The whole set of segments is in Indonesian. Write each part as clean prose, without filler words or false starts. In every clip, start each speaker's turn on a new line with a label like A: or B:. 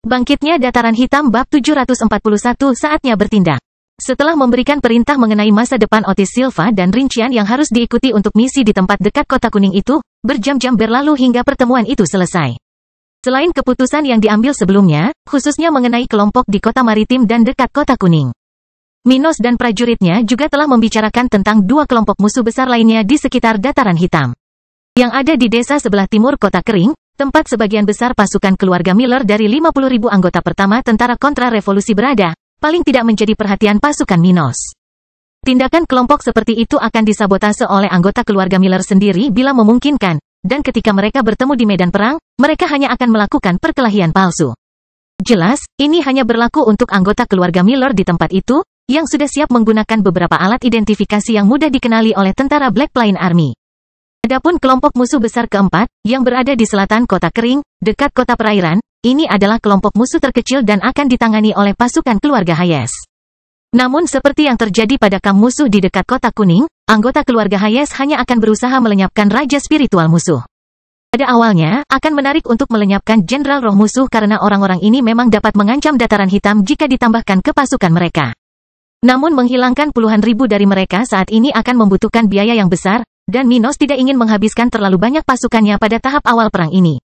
A: Bangkitnya Dataran Hitam bab 741 saatnya bertindak. Setelah memberikan perintah mengenai masa depan Otis Silva dan rincian yang harus diikuti untuk misi di tempat dekat Kota Kuning itu, berjam-jam berlalu hingga pertemuan itu selesai. Selain keputusan yang diambil sebelumnya, khususnya mengenai kelompok di Kota Maritim dan dekat Kota Kuning, Minos dan prajuritnya juga telah membicarakan tentang dua kelompok musuh besar lainnya di sekitar Dataran Hitam, yang ada di desa sebelah timur Kota Kering, tempat sebagian besar pasukan keluarga Miller dari 50.000 anggota pertama tentara kontra-revolusi berada, paling tidak menjadi perhatian pasukan Minos. Tindakan kelompok seperti itu akan disabotase oleh anggota keluarga Miller sendiri bila memungkinkan, dan ketika mereka bertemu di medan perang, mereka hanya akan melakukan perkelahian palsu. Jelas, ini hanya berlaku untuk anggota keluarga Miller di tempat itu, yang sudah siap menggunakan beberapa alat identifikasi yang mudah dikenali oleh tentara Black Plain Army. Adapun kelompok musuh besar keempat, yang berada di selatan Kota Kering, dekat Kota Perairan, ini adalah kelompok musuh terkecil dan akan ditangani oleh pasukan keluarga Hayes. Namun seperti yang terjadi pada kamp musuh di dekat Kota Kuning, anggota keluarga Hayes hanya akan berusaha melenyapkan raja spiritual musuh. Pada awalnya, akan menarik untuk melenyapkan jenderal roh musuh karena orang-orang ini memang dapat mengancam Dataran Hitam jika ditambahkan ke pasukan mereka. Namun menghilangkan puluhan ribu dari mereka saat ini akan membutuhkan biaya yang besar, dan Minos tidak ingin menghabiskan terlalu banyak pasukannya pada tahap awal perang ini.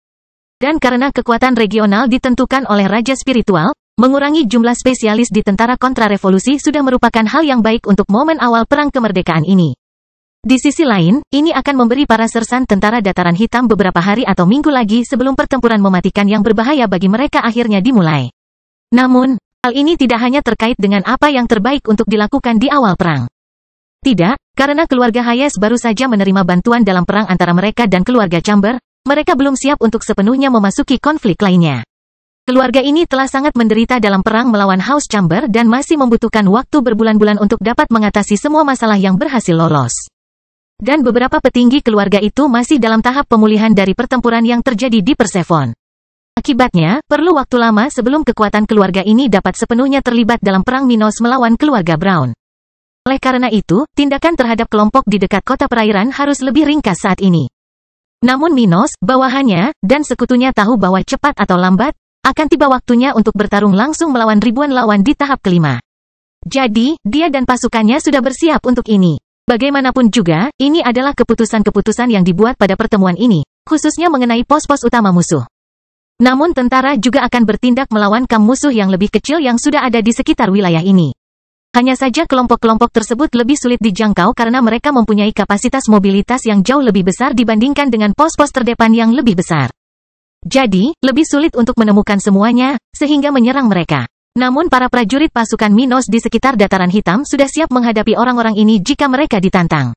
A: Dan karena kekuatan regional ditentukan oleh Raja Spiritual, mengurangi jumlah spesialis di tentara kontra-revolusi sudah merupakan hal yang baik untuk momen awal perang kemerdekaan ini. Di sisi lain, ini akan memberi para sersan tentara Dataran Hitam beberapa hari atau minggu lagi sebelum pertempuran mematikan yang berbahaya bagi mereka akhirnya dimulai. Namun, hal ini tidak hanya terkait dengan apa yang terbaik untuk dilakukan di awal perang. Tidak, karena keluarga Hayes baru saja menerima bantuan dalam perang antara mereka dan keluarga Chamber, mereka belum siap untuk sepenuhnya memasuki konflik lainnya. Keluarga ini telah sangat menderita dalam perang melawan House Chamber dan masih membutuhkan waktu berbulan-bulan untuk dapat mengatasi semua masalah yang berhasil lolos. Dan beberapa petinggi keluarga itu masih dalam tahap pemulihan dari pertempuran yang terjadi di Persephone. Akibatnya, perlu waktu lama sebelum kekuatan keluarga ini dapat sepenuhnya terlibat dalam perang Minos melawan keluarga Brown. Oleh karena itu, tindakan terhadap kelompok di dekat Kota Perairan harus lebih ringkas saat ini. Namun Minos, bawahannya, dan sekutunya tahu bahwa cepat atau lambat, akan tiba waktunya untuk bertarung langsung melawan ribuan lawan di tahap kelima. Jadi, dia dan pasukannya sudah bersiap untuk ini. Bagaimanapun juga, ini adalah keputusan-keputusan yang dibuat pada pertemuan ini, khususnya mengenai pos-pos utama musuh. Namun tentara juga akan bertindak melawan kamp musuh yang lebih kecil yang sudah ada di sekitar wilayah ini. Hanya saja kelompok-kelompok tersebut lebih sulit dijangkau karena mereka mempunyai kapasitas mobilitas yang jauh lebih besar dibandingkan dengan pos-pos terdepan yang lebih besar. Jadi, lebih sulit untuk menemukan semuanya, sehingga menyerang mereka. Namun para prajurit pasukan Minos di sekitar Dataran Hitam sudah siap menghadapi orang-orang ini jika mereka ditantang.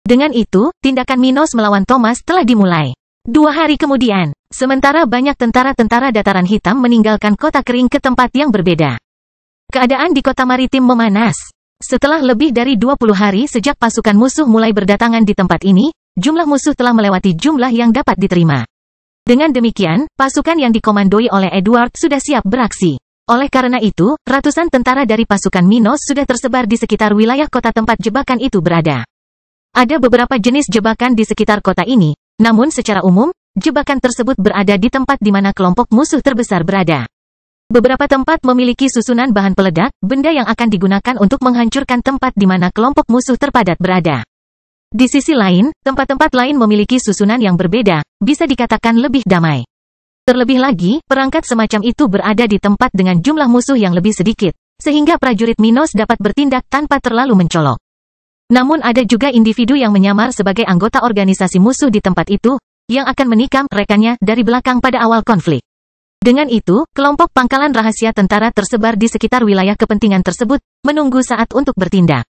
A: Dengan itu, tindakan Minos melawan Thomas telah dimulai. 2 hari kemudian, sementara banyak tentara-tentara Dataran Hitam meninggalkan Kota Kering ke tempat yang berbeda. Keadaan di Kota Maritim memanas. Setelah lebih dari 20 hari sejak pasukan musuh mulai berdatangan di tempat ini, jumlah musuh telah melewati jumlah yang dapat diterima. Dengan demikian, pasukan yang dikomandoi oleh Edward sudah siap beraksi. Oleh karena itu, ratusan tentara dari pasukan Minos sudah tersebar di sekitar wilayah kota tempat jebakan itu berada. Ada beberapa jenis jebakan di sekitar kota ini, namun secara umum, jebakan tersebut berada di tempat di mana kelompok musuh terbesar berada. Beberapa tempat memiliki susunan bahan peledak, benda yang akan digunakan untuk menghancurkan tempat di mana kelompok musuh terpadat berada. Di sisi lain, tempat-tempat lain memiliki susunan yang berbeda, bisa dikatakan lebih damai. Terlebih lagi, perangkat semacam itu berada di tempat dengan jumlah musuh yang lebih sedikit, sehingga prajurit Minos dapat bertindak tanpa terlalu mencolok. Namun ada juga individu yang menyamar sebagai anggota organisasi musuh di tempat itu, yang akan menikam rekannya dari belakang pada awal konflik. Dengan itu, kelompok pangkalan rahasia tentara tersebar di sekitar wilayah kepentingan tersebut, menunggu saat untuk bertindak.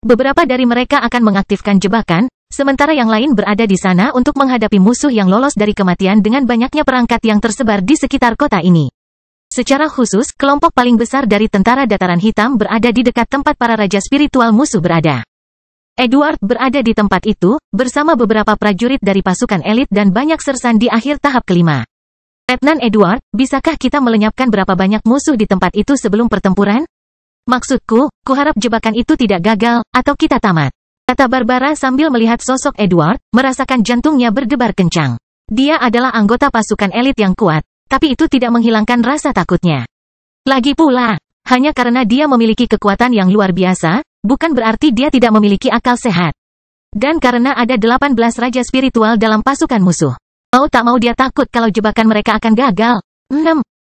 A: Beberapa dari mereka akan mengaktifkan jebakan, sementara yang lain berada di sana untuk menghadapi musuh yang lolos dari kematian dengan banyaknya perangkat yang tersebar di sekitar kota ini. Secara khusus, kelompok paling besar dari tentara Dataran Hitam berada di dekat tempat para raja spiritual musuh berada. Edward berada di tempat itu, bersama beberapa prajurit dari pasukan elit dan banyak sersan di akhir tahap kelima. Letnan Edward, bisakah kita melenyapkan berapa banyak musuh di tempat itu sebelum pertempuran? Maksudku, kuharap jebakan itu tidak gagal, atau kita tamat. Kata Barbara sambil melihat sosok Edward, merasakan jantungnya berdebar kencang. Dia adalah anggota pasukan elit yang kuat, tapi itu tidak menghilangkan rasa takutnya. Lagi pula, hanya karena dia memiliki kekuatan yang luar biasa, bukan berarti dia tidak memiliki akal sehat. Dan karena ada 18 raja spiritual dalam pasukan musuh. Mau tak mau dia takut kalau jebakan mereka akan gagal.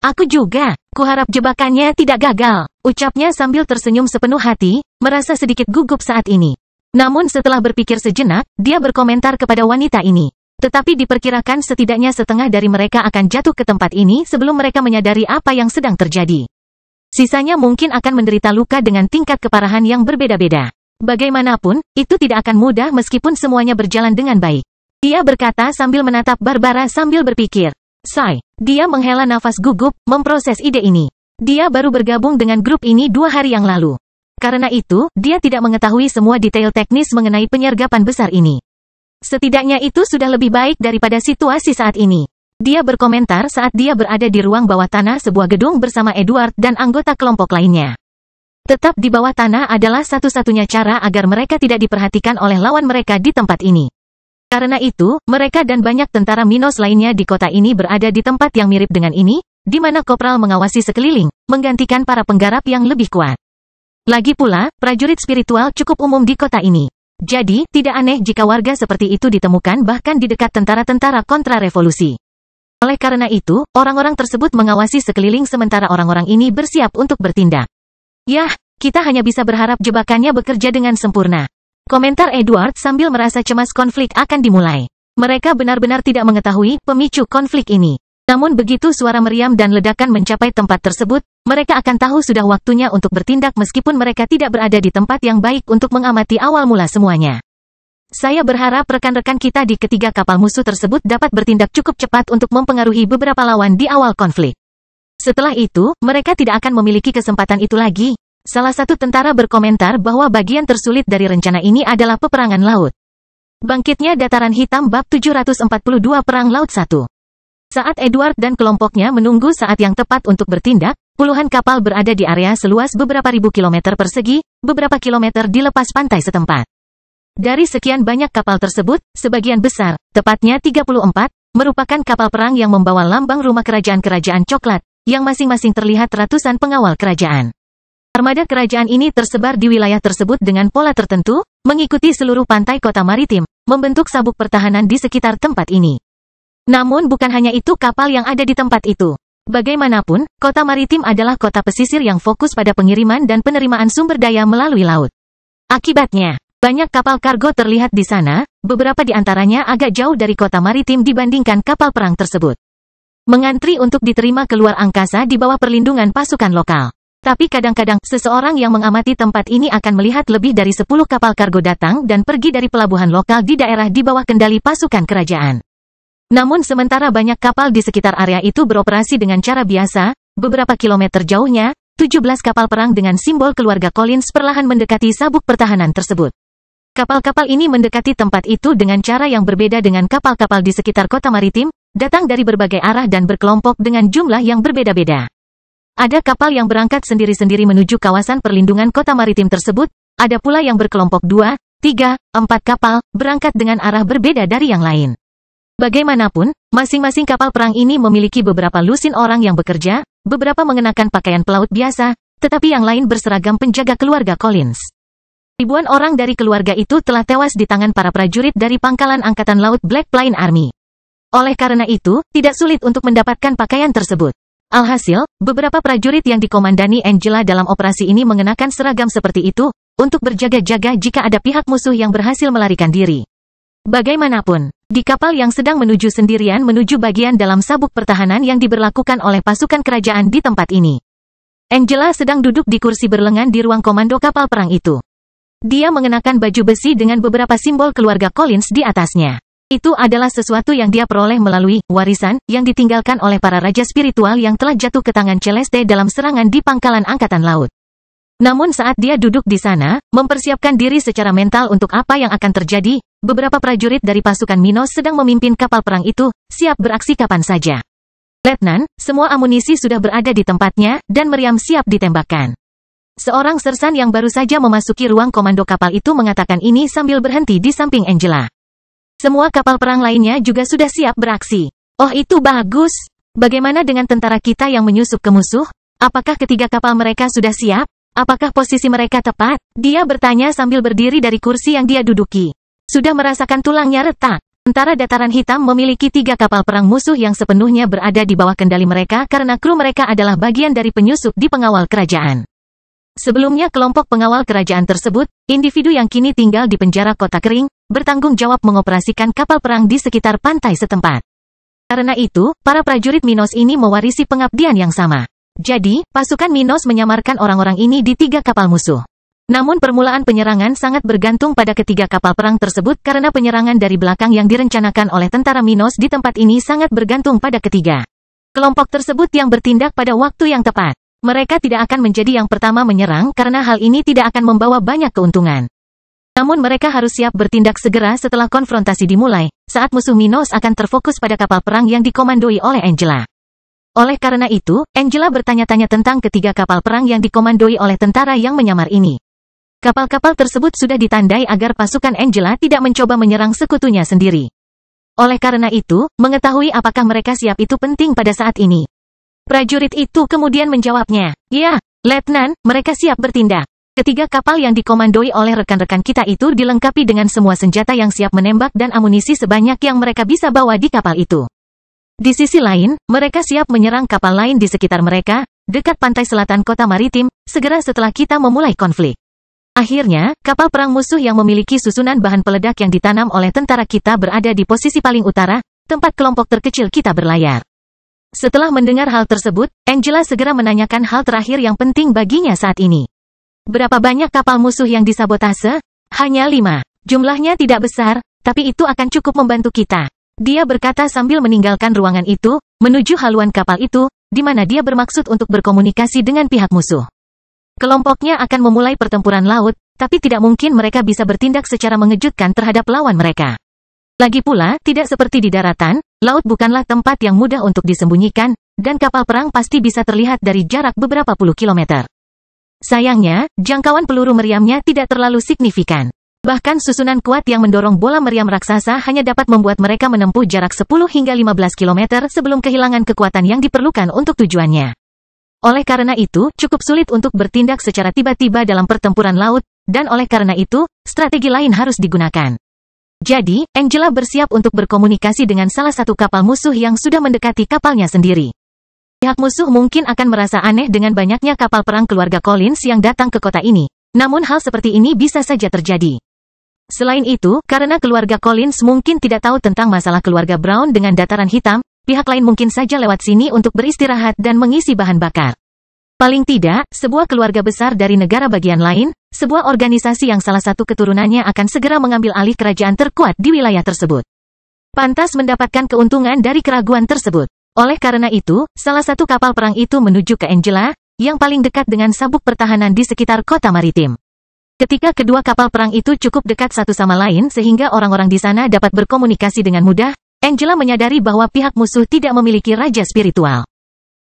A: Aku juga. Kuharap jebakannya tidak gagal, ucapnya sambil tersenyum sepenuh hati, merasa sedikit gugup saat ini. Namun setelah berpikir sejenak, dia berkomentar kepada wanita ini. Tetapi diperkirakan setidaknya setengah dari mereka akan jatuh ke tempat ini sebelum mereka menyadari apa yang sedang terjadi. Sisanya mungkin akan menderita luka dengan tingkat keparahan yang berbeda-beda. Bagaimanapun, itu tidak akan mudah meskipun semuanya berjalan dengan baik. Dia berkata sambil menatap Barbara sambil berpikir. Dia menghela nafas gugup, memproses ide ini. Dia baru bergabung dengan grup ini 2 hari yang lalu. Karena itu, dia tidak mengetahui semua detail teknis mengenai penyergapan besar ini. Setidaknya itu sudah lebih baik daripada situasi saat ini. Dia berkomentar saat dia berada di ruang bawah tanah sebuah gedung bersama Edward dan anggota kelompok lainnya. Tetap di bawah tanah adalah satu-satunya cara agar mereka tidak diperhatikan oleh lawan mereka di tempat ini. Karena itu, mereka dan banyak tentara Minos lainnya di kota ini berada di tempat yang mirip dengan ini, di mana Kopral mengawasi sekeliling, menggantikan para penggarap yang lebih kuat. Lagi pula, prajurit spiritual cukup umum di kota ini. Jadi, tidak aneh jika warga seperti itu ditemukan bahkan di dekat tentara-tentara kontra-revolusi. Oleh karena itu, orang-orang tersebut mengawasi sekeliling sementara orang-orang ini bersiap untuk bertindak. Yah, kita hanya bisa berharap jebakannya bekerja dengan sempurna. Komentar Edward sambil merasa cemas konflik akan dimulai. Mereka benar-benar tidak mengetahui pemicu konflik ini. Namun begitu suara meriam dan ledakan mencapai tempat tersebut, mereka akan tahu sudah waktunya untuk bertindak meskipun mereka tidak berada di tempat yang baik untuk mengamati awal mula semuanya. Saya berharap rekan-rekan kita di ketiga kapal musuh tersebut dapat bertindak cukup cepat untuk mempengaruhi beberapa lawan di awal konflik. Setelah itu, mereka tidak akan memiliki kesempatan itu lagi. Salah satu tentara berkomentar bahwa bagian tersulit dari rencana ini adalah peperangan laut. Bangkitnya Dataran Hitam Bab 742 Perang Laut 1. Saat Edward dan kelompoknya menunggu saat yang tepat untuk bertindak, puluhan kapal berada di area seluas beberapa ribu kilometer persegi, beberapa kilometer di lepas pantai setempat. Dari sekian banyak kapal tersebut, sebagian besar, tepatnya 34, merupakan kapal perang yang membawa lambang rumah kerajaan-kerajaan coklat, yang masing-masing terlihat ratusan pengawal kerajaan. Armada kerajaan ini tersebar di wilayah tersebut dengan pola tertentu, mengikuti seluruh pantai kota maritim, membentuk sabuk pertahanan di sekitar tempat ini. Namun bukan hanya itu kapal yang ada di tempat itu. Bagaimanapun, kota maritim adalah kota pesisir yang fokus pada pengiriman dan penerimaan sumber daya melalui laut. Akibatnya, banyak kapal kargo terlihat di sana, beberapa di antaranya agak jauh dari kota maritim dibandingkan kapal perang tersebut. Mengantri untuk diterima keluar angkasa di bawah perlindungan pasukan lokal. Tapi kadang-kadang, seseorang yang mengamati tempat ini akan melihat lebih dari 10 kapal kargo datang dan pergi dari pelabuhan lokal di daerah di bawah kendali pasukan kerajaan. Namun sementara banyak kapal di sekitar area itu beroperasi dengan cara biasa, beberapa kilometer jauhnya, 17 kapal perang dengan simbol keluarga Collins perlahan mendekati sabuk pertahanan tersebut. Kapal-kapal ini mendekati tempat itu dengan cara yang berbeda dengan kapal-kapal di sekitar kota maritim, datang dari berbagai arah dan berkelompok dengan jumlah yang berbeda-beda. Ada kapal yang berangkat sendiri-sendiri menuju kawasan perlindungan kota maritim tersebut, ada pula yang berkelompok 2, 3, 4 kapal, berangkat dengan arah berbeda dari yang lain. Bagaimanapun, masing-masing kapal perang ini memiliki beberapa lusin orang yang bekerja, beberapa mengenakan pakaian pelaut biasa, tetapi yang lain berseragam penjaga keluarga Collins. Ribuan orang dari keluarga itu telah tewas di tangan para prajurit dari pangkalan Angkatan Laut Black Plain Army. Oleh karena itu, tidak sulit untuk mendapatkan pakaian tersebut. Alhasil, beberapa prajurit yang dikomandani Angela dalam operasi ini mengenakan seragam seperti itu, untuk berjaga-jaga jika ada pihak musuh yang berhasil melarikan diri. Bagaimanapun, di kapal yang sedang menuju sendirian menuju bagian dalam sabuk pertahanan yang diberlakukan oleh pasukan kerajaan di tempat ini. Angela sedang duduk di kursi berlengan di ruang komando kapal perang itu. Dia mengenakan baju besi dengan beberapa simbol keluarga Collins di atasnya. Itu adalah sesuatu yang dia peroleh melalui warisan yang ditinggalkan oleh para raja spiritual yang telah jatuh ke tangan Celeste dalam serangan di pangkalan Angkatan Laut. Namun saat dia duduk di sana, mempersiapkan diri secara mental untuk apa yang akan terjadi, beberapa prajurit dari pasukan Minos sedang memimpin kapal perang itu, siap beraksi kapan saja. Letnan, semua amunisi sudah berada di tempatnya, dan meriam siap ditembakkan. Seorang sersan yang baru saja memasuki ruang komando kapal itu mengatakan ini sambil berhenti di samping Angela. Semua kapal perang lainnya juga sudah siap beraksi. Oh itu bagus. Bagaimana dengan tentara kita yang menyusup ke musuh? Apakah ketiga kapal mereka sudah siap? Apakah posisi mereka tepat? Dia bertanya sambil berdiri dari kursi yang dia duduki. Sudah merasakan tulangnya retak. Tentara Dataran Hitam memiliki 3 kapal perang musuh yang sepenuhnya berada di bawah kendali mereka karena kru mereka adalah bagian dari penyusup di pengawal kerajaan. Sebelumnya kelompok pengawal kerajaan tersebut, individu yang kini tinggal di penjara kota kering, bertanggung jawab mengoperasikan kapal perang di sekitar pantai setempat. Karena itu, para prajurit Minos ini mewarisi pengabdian yang sama. Jadi, pasukan Minos menyamarkan orang-orang ini di 3 kapal musuh. Namun permulaan penyerangan sangat bergantung pada ketiga kapal perang tersebut karena penyerangan dari belakang yang direncanakan oleh tentara Minos di tempat ini sangat bergantung pada ketiga kelompok tersebut yang bertindak pada waktu yang tepat. Mereka tidak akan menjadi yang pertama menyerang karena hal ini tidak akan membawa banyak keuntungan. Namun mereka harus siap bertindak segera setelah konfrontasi dimulai, saat musuh Minos akan terfokus pada kapal perang yang dikomandoi oleh Angela. Oleh karena itu, Angela bertanya-tanya tentang ketiga kapal perang yang dikomandoi oleh tentara yang menyamar ini. Kapal-kapal tersebut sudah ditandai agar pasukan Angela tidak mencoba menyerang sekutunya sendiri. Oleh karena itu, mengetahui apakah mereka siap itu penting pada saat ini. Prajurit itu kemudian menjawabnya, "Ya, Letnan, mereka siap bertindak." Ketiga kapal yang dikomandoi oleh rekan-rekan kita itu dilengkapi dengan semua senjata yang siap menembak dan amunisi sebanyak yang mereka bisa bawa di kapal itu. Di sisi lain, mereka siap menyerang kapal lain di sekitar mereka, dekat pantai selatan kota maritim, segera setelah kita memulai konflik. Akhirnya, kapal perang musuh yang memiliki susunan bahan peledak yang ditanam oleh tentara kita berada di posisi paling utara, tempat kelompok terkecil kita berlayar. Setelah mendengar hal tersebut, Angela segera menanyakan hal terakhir yang penting baginya saat ini. Berapa banyak kapal musuh yang disabotase? Hanya 5. Jumlahnya tidak besar, tapi itu akan cukup membantu kita. Dia berkata sambil meninggalkan ruangan itu, menuju haluan kapal itu, di mana dia bermaksud untuk berkomunikasi dengan pihak musuh. Kelompoknya akan memulai pertempuran laut, tapi tidak mungkin mereka bisa bertindak secara mengejutkan terhadap lawan mereka. Lagi pula, tidak seperti di daratan, laut bukanlah tempat yang mudah untuk disembunyikan, dan kapal perang pasti bisa terlihat dari jarak beberapa puluh kilometer. Sayangnya, jangkauan peluru meriamnya tidak terlalu signifikan. Bahkan susunan kuat yang mendorong bola meriam raksasa hanya dapat membuat mereka menempuh jarak 10 hingga 15 km sebelum kehilangan kekuatan yang diperlukan untuk tujuannya. Oleh karena itu, cukup sulit untuk bertindak secara tiba-tiba dalam pertempuran laut, dan oleh karena itu, strategi lain harus digunakan. Jadi, Angela bersiap untuk berkomunikasi dengan salah satu kapal musuh yang sudah mendekati kapalnya sendiri. Pihak musuh mungkin akan merasa aneh dengan banyaknya kapal perang keluarga Collins yang datang ke kota ini. Namun hal seperti ini bisa saja terjadi. Selain itu, karena keluarga Collins mungkin tidak tahu tentang masalah keluarga Brown dengan Dataran Hitam, pihak lain mungkin saja lewat sini untuk beristirahat dan mengisi bahan bakar. Paling tidak, sebuah keluarga besar dari negara bagian lain, sebuah organisasi yang salah satu keturunannya akan segera mengambil alih kerajaan terkuat di wilayah tersebut. Pantas mendapatkan keuntungan dari keraguan tersebut. Oleh karena itu, salah satu kapal perang itu menuju ke Angela, yang paling dekat dengan sabuk pertahanan di sekitar kota maritim. Ketika kedua kapal perang itu cukup dekat satu sama lain sehingga orang-orang di sana dapat berkomunikasi dengan mudah, Angela menyadari bahwa pihak musuh tidak memiliki raja spiritual.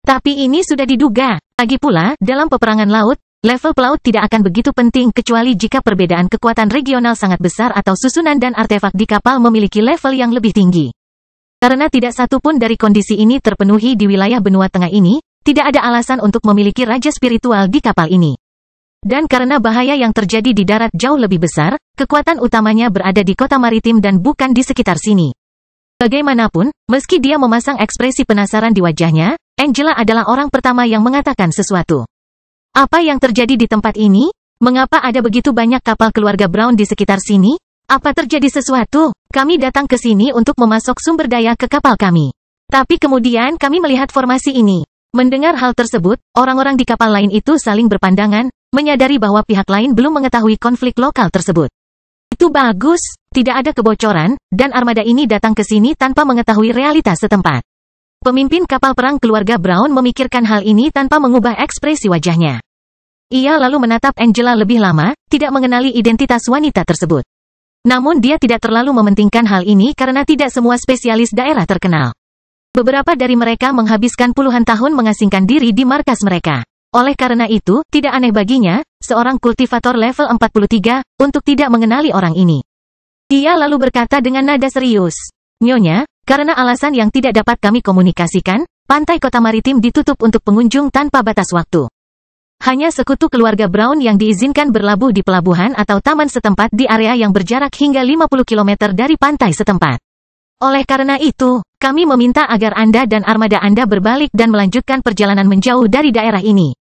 A: Tapi ini sudah diduga. Lagi pula, dalam peperangan laut, level pelaut tidak akan begitu penting kecuali jika perbedaan kekuatan regional sangat besar atau susunan dan artefak di kapal memiliki level yang lebih tinggi. Karena tidak satu pun dari kondisi ini terpenuhi di wilayah benua tengah ini, tidak ada alasan untuk memiliki raja spiritual di kapal ini. Dan karena bahaya yang terjadi di darat jauh lebih besar, kekuatan utamanya berada di kota maritim dan bukan di sekitar sini. Bagaimanapun, meski dia memasang ekspresi penasaran di wajahnya, Angela adalah orang pertama yang mengatakan sesuatu. Apa yang terjadi di tempat ini? Mengapa ada begitu banyak kapal keluarga Brown di sekitar sini? Apa terjadi sesuatu? Kami datang ke sini untuk memasok sumber daya ke kapal kami. Tapi kemudian kami melihat formasi ini. Mendengar hal tersebut, orang-orang di kapal lain itu saling berpandangan, menyadari bahwa pihak lain belum mengetahui konflik lokal tersebut. Itu bagus, tidak ada kebocoran, dan armada ini datang ke sini tanpa mengetahui realitas setempat. Pemimpin kapal perang keluarga Brown memikirkan hal ini tanpa mengubah ekspresi wajahnya. Ia lalu menatap Angela lebih lama, tidak mengenali identitas wanita tersebut. Namun dia tidak terlalu mementingkan hal ini karena tidak semua spesialis daerah terkenal. Beberapa dari mereka menghabiskan puluhan tahun mengasingkan diri di markas mereka. Oleh karena itu, tidak aneh baginya, seorang kultivator level 43, untuk tidak mengenali orang ini. Dia lalu berkata dengan nada serius, "Nyonya, karena alasan yang tidak dapat kami komunikasikan, pantai kota maritim ditutup untuk pengunjung tanpa batas waktu. Hanya sekutu keluarga Brown yang diizinkan berlabuh di pelabuhan atau taman setempat di area yang berjarak hingga 50 km dari pantai setempat. Oleh karena itu, kami meminta agar Anda dan armada Anda berbalik dan melanjutkan perjalanan menjauh dari daerah ini.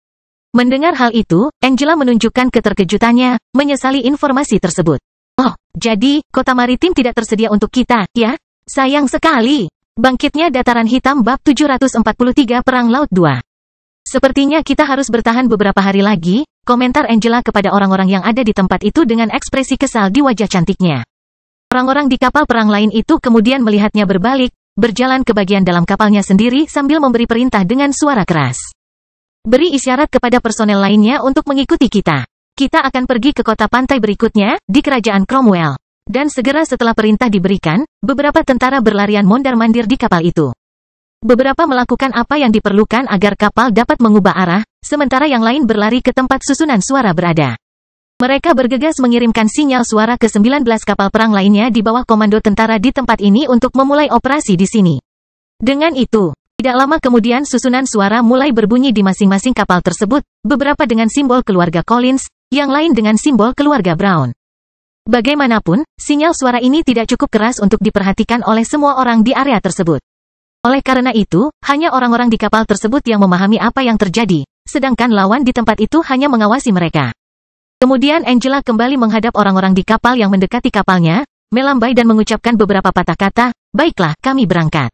A: Mendengar hal itu, Angela menunjukkan keterkejutannya, menyesali informasi tersebut. Oh, jadi, kota maritim tidak tersedia untuk kita, ya? Sayang sekali. Bangkitnya Dataran Hitam bab 743 Perang Laut 2. Sepertinya kita harus bertahan beberapa hari lagi, komentar Angela kepada orang-orang yang ada di tempat itu dengan ekspresi kesal di wajah cantiknya. Orang-orang di kapal perang lain itu kemudian melihatnya berbalik, berjalan ke bagian dalam kapalnya sendiri sambil memberi perintah dengan suara keras. Beri isyarat kepada personel lainnya untuk mengikuti kita. Kita akan pergi ke kota pantai berikutnya, di kerajaan Cromwell. Dan segera setelah perintah diberikan, beberapa tentara berlarian mondar-mandir di kapal itu. Beberapa melakukan apa yang diperlukan agar kapal dapat mengubah arah, sementara yang lain berlari ke tempat susunan suara berada. Mereka bergegas mengirimkan sinyal suara ke 19 kapal perang lainnya di bawah komando tentara di tempat ini untuk memulai operasi di sini. Dengan itu, tidak lama kemudian susunan suara mulai berbunyi di masing-masing kapal tersebut, beberapa dengan simbol keluarga Collins, yang lain dengan simbol keluarga Brown. Bagaimanapun, sinyal suara ini tidak cukup keras untuk diperhatikan oleh semua orang di area tersebut. Oleh karena itu, hanya orang-orang di kapal tersebut yang memahami apa yang terjadi, sedangkan lawan di tempat itu hanya mengawasi mereka. Kemudian Angela kembali menghadap orang-orang di kapal yang mendekati kapalnya, melambai dan mengucapkan beberapa patah kata, "Baiklah, kami berangkat.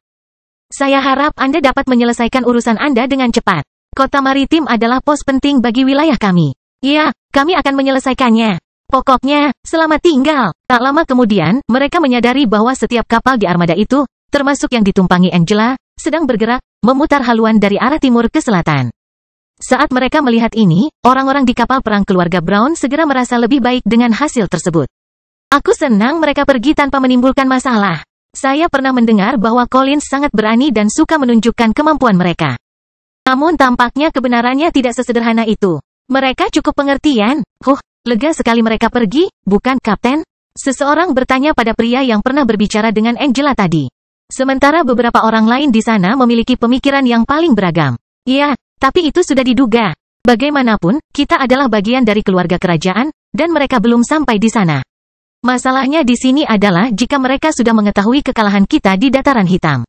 A: Saya harap Anda dapat menyelesaikan urusan Anda dengan cepat. Kota maritim adalah pos penting bagi wilayah kami. Ya, kami akan menyelesaikannya. Pokoknya, selamat tinggal." Tak lama kemudian, mereka menyadari bahwa setiap kapal di armada itu, termasuk yang ditumpangi Angela, sedang bergerak, memutar haluan dari arah timur ke selatan. Saat mereka melihat ini, orang-orang di kapal perang keluarga Brown segera merasa lebih baik dengan hasil tersebut. Aku senang mereka pergi tanpa menimbulkan masalah. Saya pernah mendengar bahwa Collins sangat berani dan suka menunjukkan kemampuan mereka. Namun tampaknya kebenarannya tidak sesederhana itu. Mereka cukup pengertian. Lega sekali mereka pergi, bukan, Kapten? Seseorang bertanya pada pria yang pernah berbicara dengan Angela tadi. Sementara beberapa orang lain di sana memiliki pemikiran yang paling beragam. Ya, tapi itu sudah diduga. Bagaimanapun, kita adalah bagian dari keluarga kerajaan, dan mereka belum sampai di sana. Masalahnya di sini adalah jika mereka sudah mengetahui kekalahan kita di Dataran Hitam.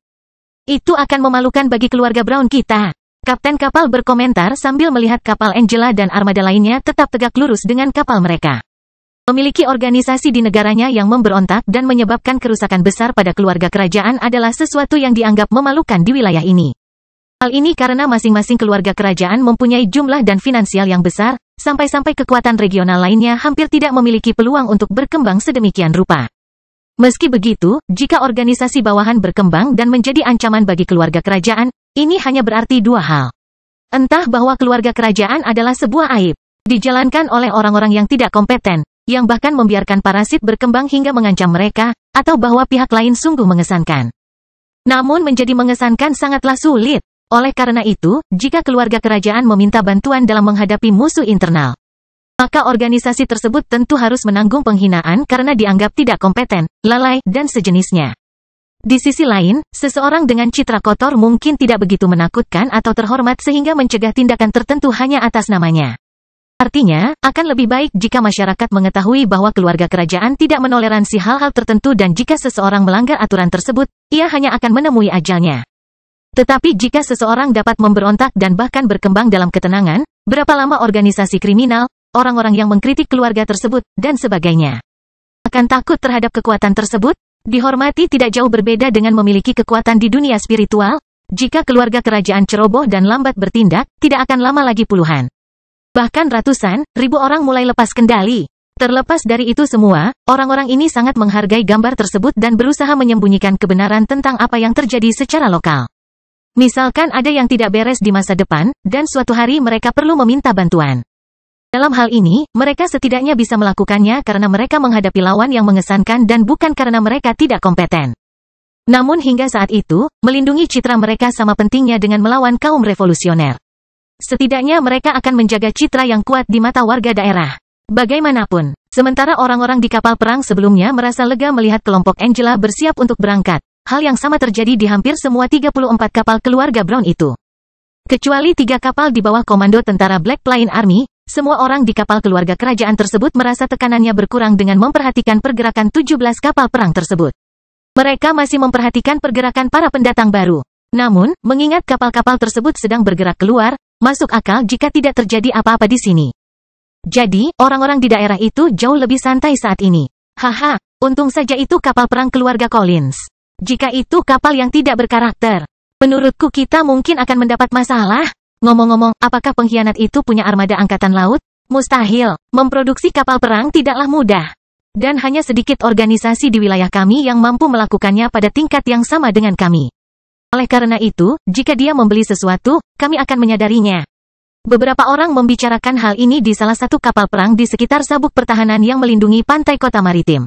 A: Itu akan memalukan bagi keluarga Brown kita. Kapten kapal berkomentar sambil melihat kapal Angela dan armada lainnya tetap tegak lurus dengan kapal mereka. Memiliki organisasi di negaranya yang memberontak dan menyebabkan kerusakan besar pada keluarga kerajaan adalah sesuatu yang dianggap memalukan di wilayah ini. Hal ini karena masing-masing keluarga kerajaan mempunyai jumlah dan finansial yang besar, sampai-sampai kekuatan regional lainnya hampir tidak memiliki peluang untuk berkembang sedemikian rupa. Meski begitu, jika organisasi bawahan berkembang dan menjadi ancaman bagi keluarga kerajaan, ini hanya berarti dua hal. Entah bahwa keluarga kerajaan adalah sebuah aib, dijalankan oleh orang-orang yang tidak kompeten, yang bahkan membiarkan parasit berkembang hingga mengancam mereka, atau bahwa pihak lain sungguh mengesankan. Namun menjadi mengesankan sangatlah sulit. Oleh karena itu, jika keluarga kerajaan meminta bantuan dalam menghadapi musuh internal, maka organisasi tersebut tentu harus menanggung penghinaan karena dianggap tidak kompeten, lalai, dan sejenisnya. Di sisi lain, seseorang dengan citra kotor mungkin tidak begitu menakutkan atau terhormat sehingga mencegah tindakan tertentu hanya atas namanya. Artinya, akan lebih baik jika masyarakat mengetahui bahwa keluarga kerajaan tidak menoleransi hal-hal tertentu dan jika seseorang melanggar aturan tersebut, ia hanya akan menemui ajalnya. Tetapi jika seseorang dapat memberontak dan bahkan berkembang dalam ketenangan, berapa lama organisasi kriminal, orang-orang yang mengkritik keluarga tersebut, dan sebagainya akan takut terhadap kekuatan tersebut? Dihormati tidak jauh berbeda dengan memiliki kekuatan di dunia spiritual. Jika keluarga kerajaan ceroboh dan lambat bertindak, tidak akan lama lagi puluhan, bahkan ratusan, ribu orang mulai lepas kendali. Terlepas dari itu semua, orang-orang ini sangat menghargai gambar tersebut dan berusaha menyembunyikan kebenaran tentang apa yang terjadi secara lokal. Misalkan ada yang tidak beres di masa depan, dan suatu hari mereka perlu meminta bantuan. Dalam hal ini, mereka setidaknya bisa melakukannya karena mereka menghadapi lawan yang mengesankan dan bukan karena mereka tidak kompeten. Namun hingga saat itu, melindungi citra mereka sama pentingnya dengan melawan kaum revolusioner. Setidaknya mereka akan menjaga citra yang kuat di mata warga daerah. Bagaimanapun, sementara orang-orang di kapal perang sebelumnya merasa lega melihat kelompok Angela bersiap untuk berangkat, hal yang sama terjadi di hampir semua 34 kapal keluarga Brown itu. Kecuali 3 kapal di bawah komando tentara Black Plain Army, semua orang di kapal keluarga kerajaan tersebut merasa tekanannya berkurang dengan memperhatikan pergerakan 17 kapal perang tersebut. Mereka masih memperhatikan pergerakan para pendatang baru. Namun, mengingat kapal-kapal tersebut sedang bergerak keluar, masuk akal jika tidak terjadi apa-apa di sini. Jadi, orang-orang di daerah itu jauh lebih santai saat ini. Haha, untung saja itu kapal perang keluarga Collins. Jika itu kapal yang tidak berkarakter, menurutku kita mungkin akan mendapat masalah. Ngomong-ngomong, apakah pengkhianat itu punya armada angkatan laut? Mustahil. Memproduksi kapal perang tidaklah mudah. Dan hanya sedikit organisasi di wilayah kami yang mampu melakukannya pada tingkat yang sama dengan kami. Oleh karena itu, jika dia membeli sesuatu, kami akan menyadarinya. Beberapa orang membicarakan hal ini di salah satu kapal perang di sekitar sabuk pertahanan yang melindungi pantai kota maritim.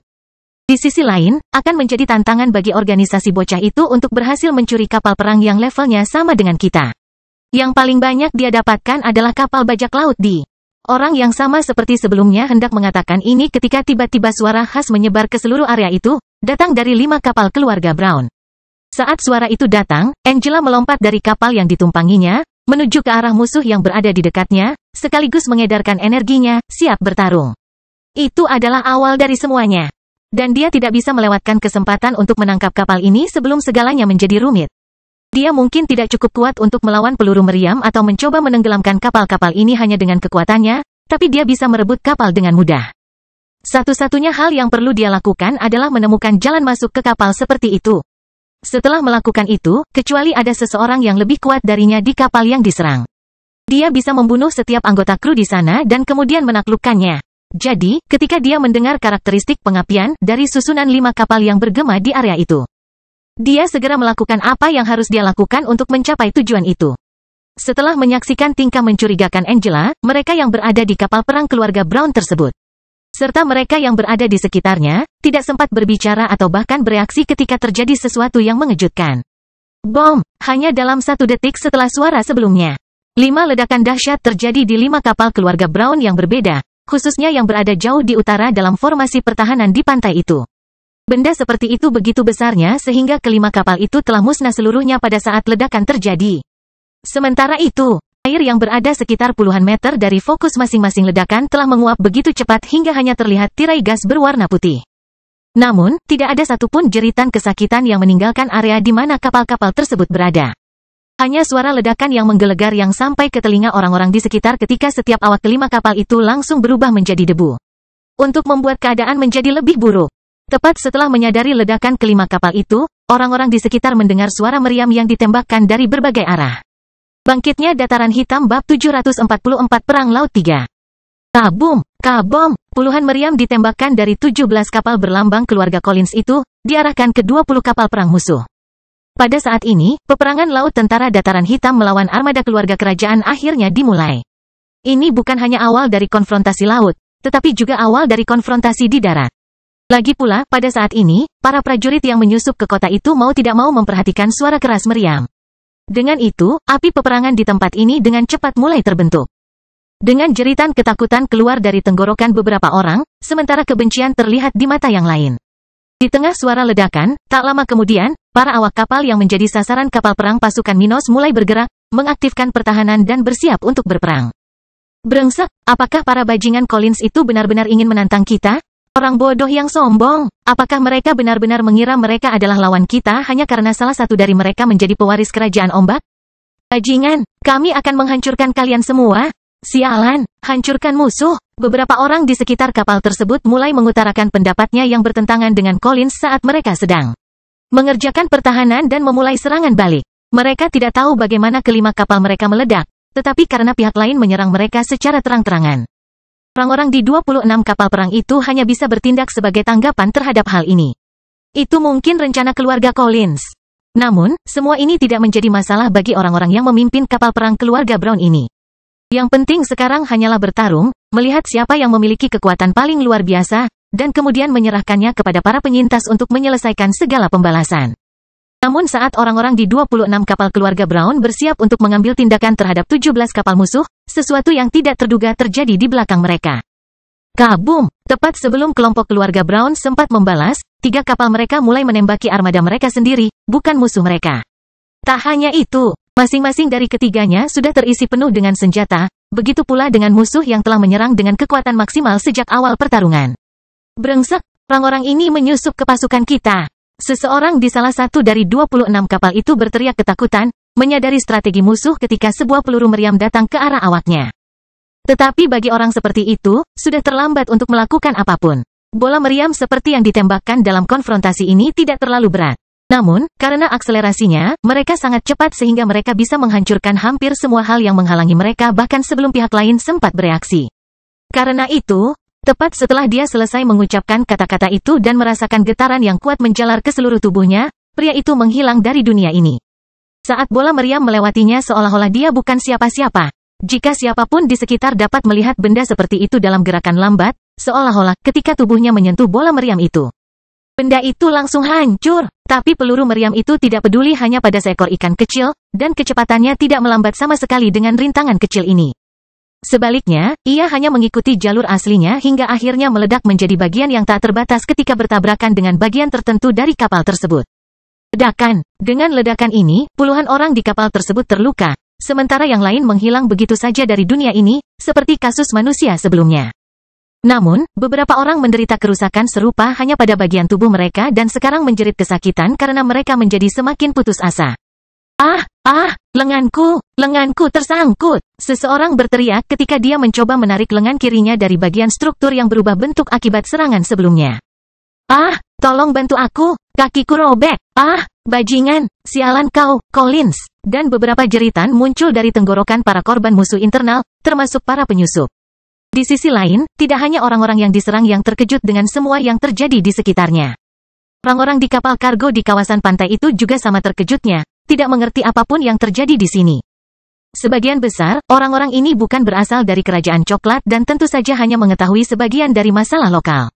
A: Di sisi lain, akan menjadi tantangan bagi organisasi bocah itu untuk berhasil mencuri kapal perang yang levelnya sama dengan kita. Yang paling banyak dia dapatkan adalah kapal bajak laut di. Orang yang sama seperti sebelumnya hendak mengatakan ini ketika tiba-tiba suara khas menyebar ke seluruh area itu, datang dari 5 kapal keluarga Brown. Saat suara itu datang, Angela melompat dari kapal yang ditumpanginya, menuju ke arah musuh yang berada di dekatnya, sekaligus mengedarkan energinya, siap bertarung. Itu adalah awal dari semuanya. Dan dia tidak bisa melewatkan kesempatan untuk menangkap kapal ini sebelum segalanya menjadi rumit. Dia mungkin tidak cukup kuat untuk melawan peluru meriam atau mencoba menenggelamkan kapal-kapal ini hanya dengan kekuatannya, tapi dia bisa merebut kapal dengan mudah. Satu-satunya hal yang perlu dia lakukan adalah menemukan jalan masuk ke kapal seperti itu. Setelah melakukan itu, kecuali ada seseorang yang lebih kuat darinya di kapal yang diserang, dia bisa membunuh setiap anggota kru di sana dan kemudian menaklukkannya. Jadi, ketika dia mendengar karakteristik pengapian dari susunan 5 kapal yang bergema di area itu, dia segera melakukan apa yang harus dia lakukan untuk mencapai tujuan itu. Setelah menyaksikan tingkah mencurigakan Angela, mereka yang berada di kapal perang keluarga Brown tersebut, serta mereka yang berada di sekitarnya, tidak sempat berbicara atau bahkan bereaksi ketika terjadi sesuatu yang mengejutkan. Bom! Hanya dalam 1 detik setelah suara sebelumnya, 5 ledakan dahsyat terjadi di 5 kapal keluarga Brown yang berbeda, khususnya yang berada jauh di utara dalam formasi pertahanan di pantai itu. Benda seperti itu begitu besarnya sehingga kelima kapal itu telah musnah seluruhnya pada saat ledakan terjadi. Sementara itu, air yang berada sekitar puluhan meter dari fokus masing-masing ledakan telah menguap begitu cepat hingga hanya terlihat tirai gas berwarna putih. Namun, tidak ada satupun jeritan kesakitan yang meninggalkan area di mana kapal-kapal tersebut berada. Hanya suara ledakan yang menggelegar yang sampai ke telinga orang-orang di sekitar ketika setiap awak kelima kapal itu langsung berubah menjadi debu. Untuk membuat keadaan menjadi lebih buruk, tepat setelah menyadari ledakan kelima kapal itu, orang-orang di sekitar mendengar suara meriam yang ditembakkan dari berbagai arah. Bangkitnya dataran hitam bab 744 Perang Laut 3. Kabum, kabom, puluhan meriam ditembakkan dari 17 kapal berlambang keluarga Collins itu, diarahkan ke 20 kapal perang musuh. Pada saat ini, peperangan laut tentara dataran hitam melawan armada keluarga kerajaan akhirnya dimulai. Ini bukan hanya awal dari konfrontasi laut, tetapi juga awal dari konfrontasi di darat. Lagi pula, pada saat ini, para prajurit yang menyusup ke kota itu mau tidak mau memperhatikan suara keras meriam. Dengan itu, api peperangan di tempat ini dengan cepat mulai terbentuk. Dengan jeritan ketakutan keluar dari tenggorokan beberapa orang, sementara kebencian terlihat di mata yang lain. Di tengah suara ledakan, tak lama kemudian, para awak kapal yang menjadi sasaran kapal perang pasukan Minos mulai bergerak, mengaktifkan pertahanan dan bersiap untuk berperang. Brengsek, apakah para bajingan Collins itu benar-benar ingin menantang kita? Orang bodoh yang sombong, apakah mereka benar-benar mengira mereka adalah lawan kita hanya karena salah satu dari mereka menjadi pewaris kerajaan ombak? Bajingan, kami akan menghancurkan kalian semua. Sialan, hancurkan musuh. Beberapa orang di sekitar kapal tersebut mulai mengutarakan pendapatnya yang bertentangan dengan Collins saat mereka sedang mengerjakan pertahanan dan memulai serangan balik. Mereka tidak tahu bagaimana kelima kapal mereka meledak, tetapi karena pihak lain menyerang mereka secara terang-terangan. Orang-orang di 26 kapal perang itu hanya bisa bertindak sebagai tanggapan terhadap hal ini. Itu mungkin rencana keluarga Collins. Namun, semua ini tidak menjadi masalah bagi orang-orang yang memimpin kapal perang keluarga Brown ini. Yang penting sekarang hanyalah bertarung, melihat siapa yang memiliki kekuatan paling luar biasa, dan kemudian menyerahkannya kepada para penyintas untuk menyelesaikan segala pembalasan. Namun saat orang-orang di 26 kapal keluarga Brown bersiap untuk mengambil tindakan terhadap 17 kapal musuh, sesuatu yang tidak terduga terjadi di belakang mereka. Kabum! Tepat sebelum kelompok keluarga Brown sempat membalas, 3 kapal mereka mulai menembaki armada mereka sendiri, bukan musuh mereka. Tak hanya itu, masing-masing dari ketiganya sudah terisi penuh dengan senjata, begitu pula dengan musuh yang telah menyerang dengan kekuatan maksimal sejak awal pertarungan. Brengsek, orang-orang ini menyusup ke pasukan kita. Seseorang di salah satu dari 26 kapal itu berteriak ketakutan, menyadari strategi musuh ketika sebuah peluru meriam datang ke arah awaknya. Tetapi bagi orang seperti itu, sudah terlambat untuk melakukan apapun. Bola meriam seperti yang ditembakkan dalam konfrontasi ini tidak terlalu berat. Namun, karena akselerasinya, mereka sangat cepat sehingga mereka bisa menghancurkan hampir semua hal yang menghalangi mereka bahkan sebelum pihak lain sempat bereaksi. Karena itu, tepat setelah dia selesai mengucapkan kata-kata itu dan merasakan getaran yang kuat menjalar ke seluruh tubuhnya, pria itu menghilang dari dunia ini. Saat bola meriam melewatinya seolah-olah dia bukan siapa-siapa. Jika siapapun di sekitar dapat melihat benda seperti itu dalam gerakan lambat, seolah-olah ketika tubuhnya menyentuh bola meriam itu, benda itu langsung hancur. Tapi peluru meriam itu tidak peduli hanya pada seekor ikan kecil, dan kecepatannya tidak melambat sama sekali dengan rintangan kecil ini. Sebaliknya, ia hanya mengikuti jalur aslinya hingga akhirnya meledak menjadi bagian yang tak terbatas ketika bertabrakan dengan bagian tertentu dari kapal tersebut. Ledakan. Dengan ledakan ini, puluhan orang di kapal tersebut terluka. Sementara yang lain menghilang begitu saja dari dunia ini, seperti kasus manusia sebelumnya. Namun, beberapa orang menderita kerusakan serupa hanya pada bagian tubuh mereka dan sekarang menjerit kesakitan karena mereka menjadi semakin putus asa. Lenganku tersangkut. Seseorang berteriak ketika dia mencoba menarik lengan kirinya dari bagian struktur yang berubah bentuk akibat serangan sebelumnya. Tolong bantu aku, kakiku robek. Bajingan, sialan kau, Collins. Dan beberapa jeritan muncul dari tenggorokan para korban musuh internal, termasuk para penyusup. Di sisi lain, tidak hanya orang-orang yang diserang yang terkejut dengan semua yang terjadi di sekitarnya. Orang-orang di kapal kargo di kawasan pantai itu juga sama terkejutnya, tidak mengerti apapun yang terjadi di sini. Sebagian besar, orang-orang ini bukan berasal dari kerajaan coklat dan tentu saja hanya mengetahui sebagian dari masalah lokal.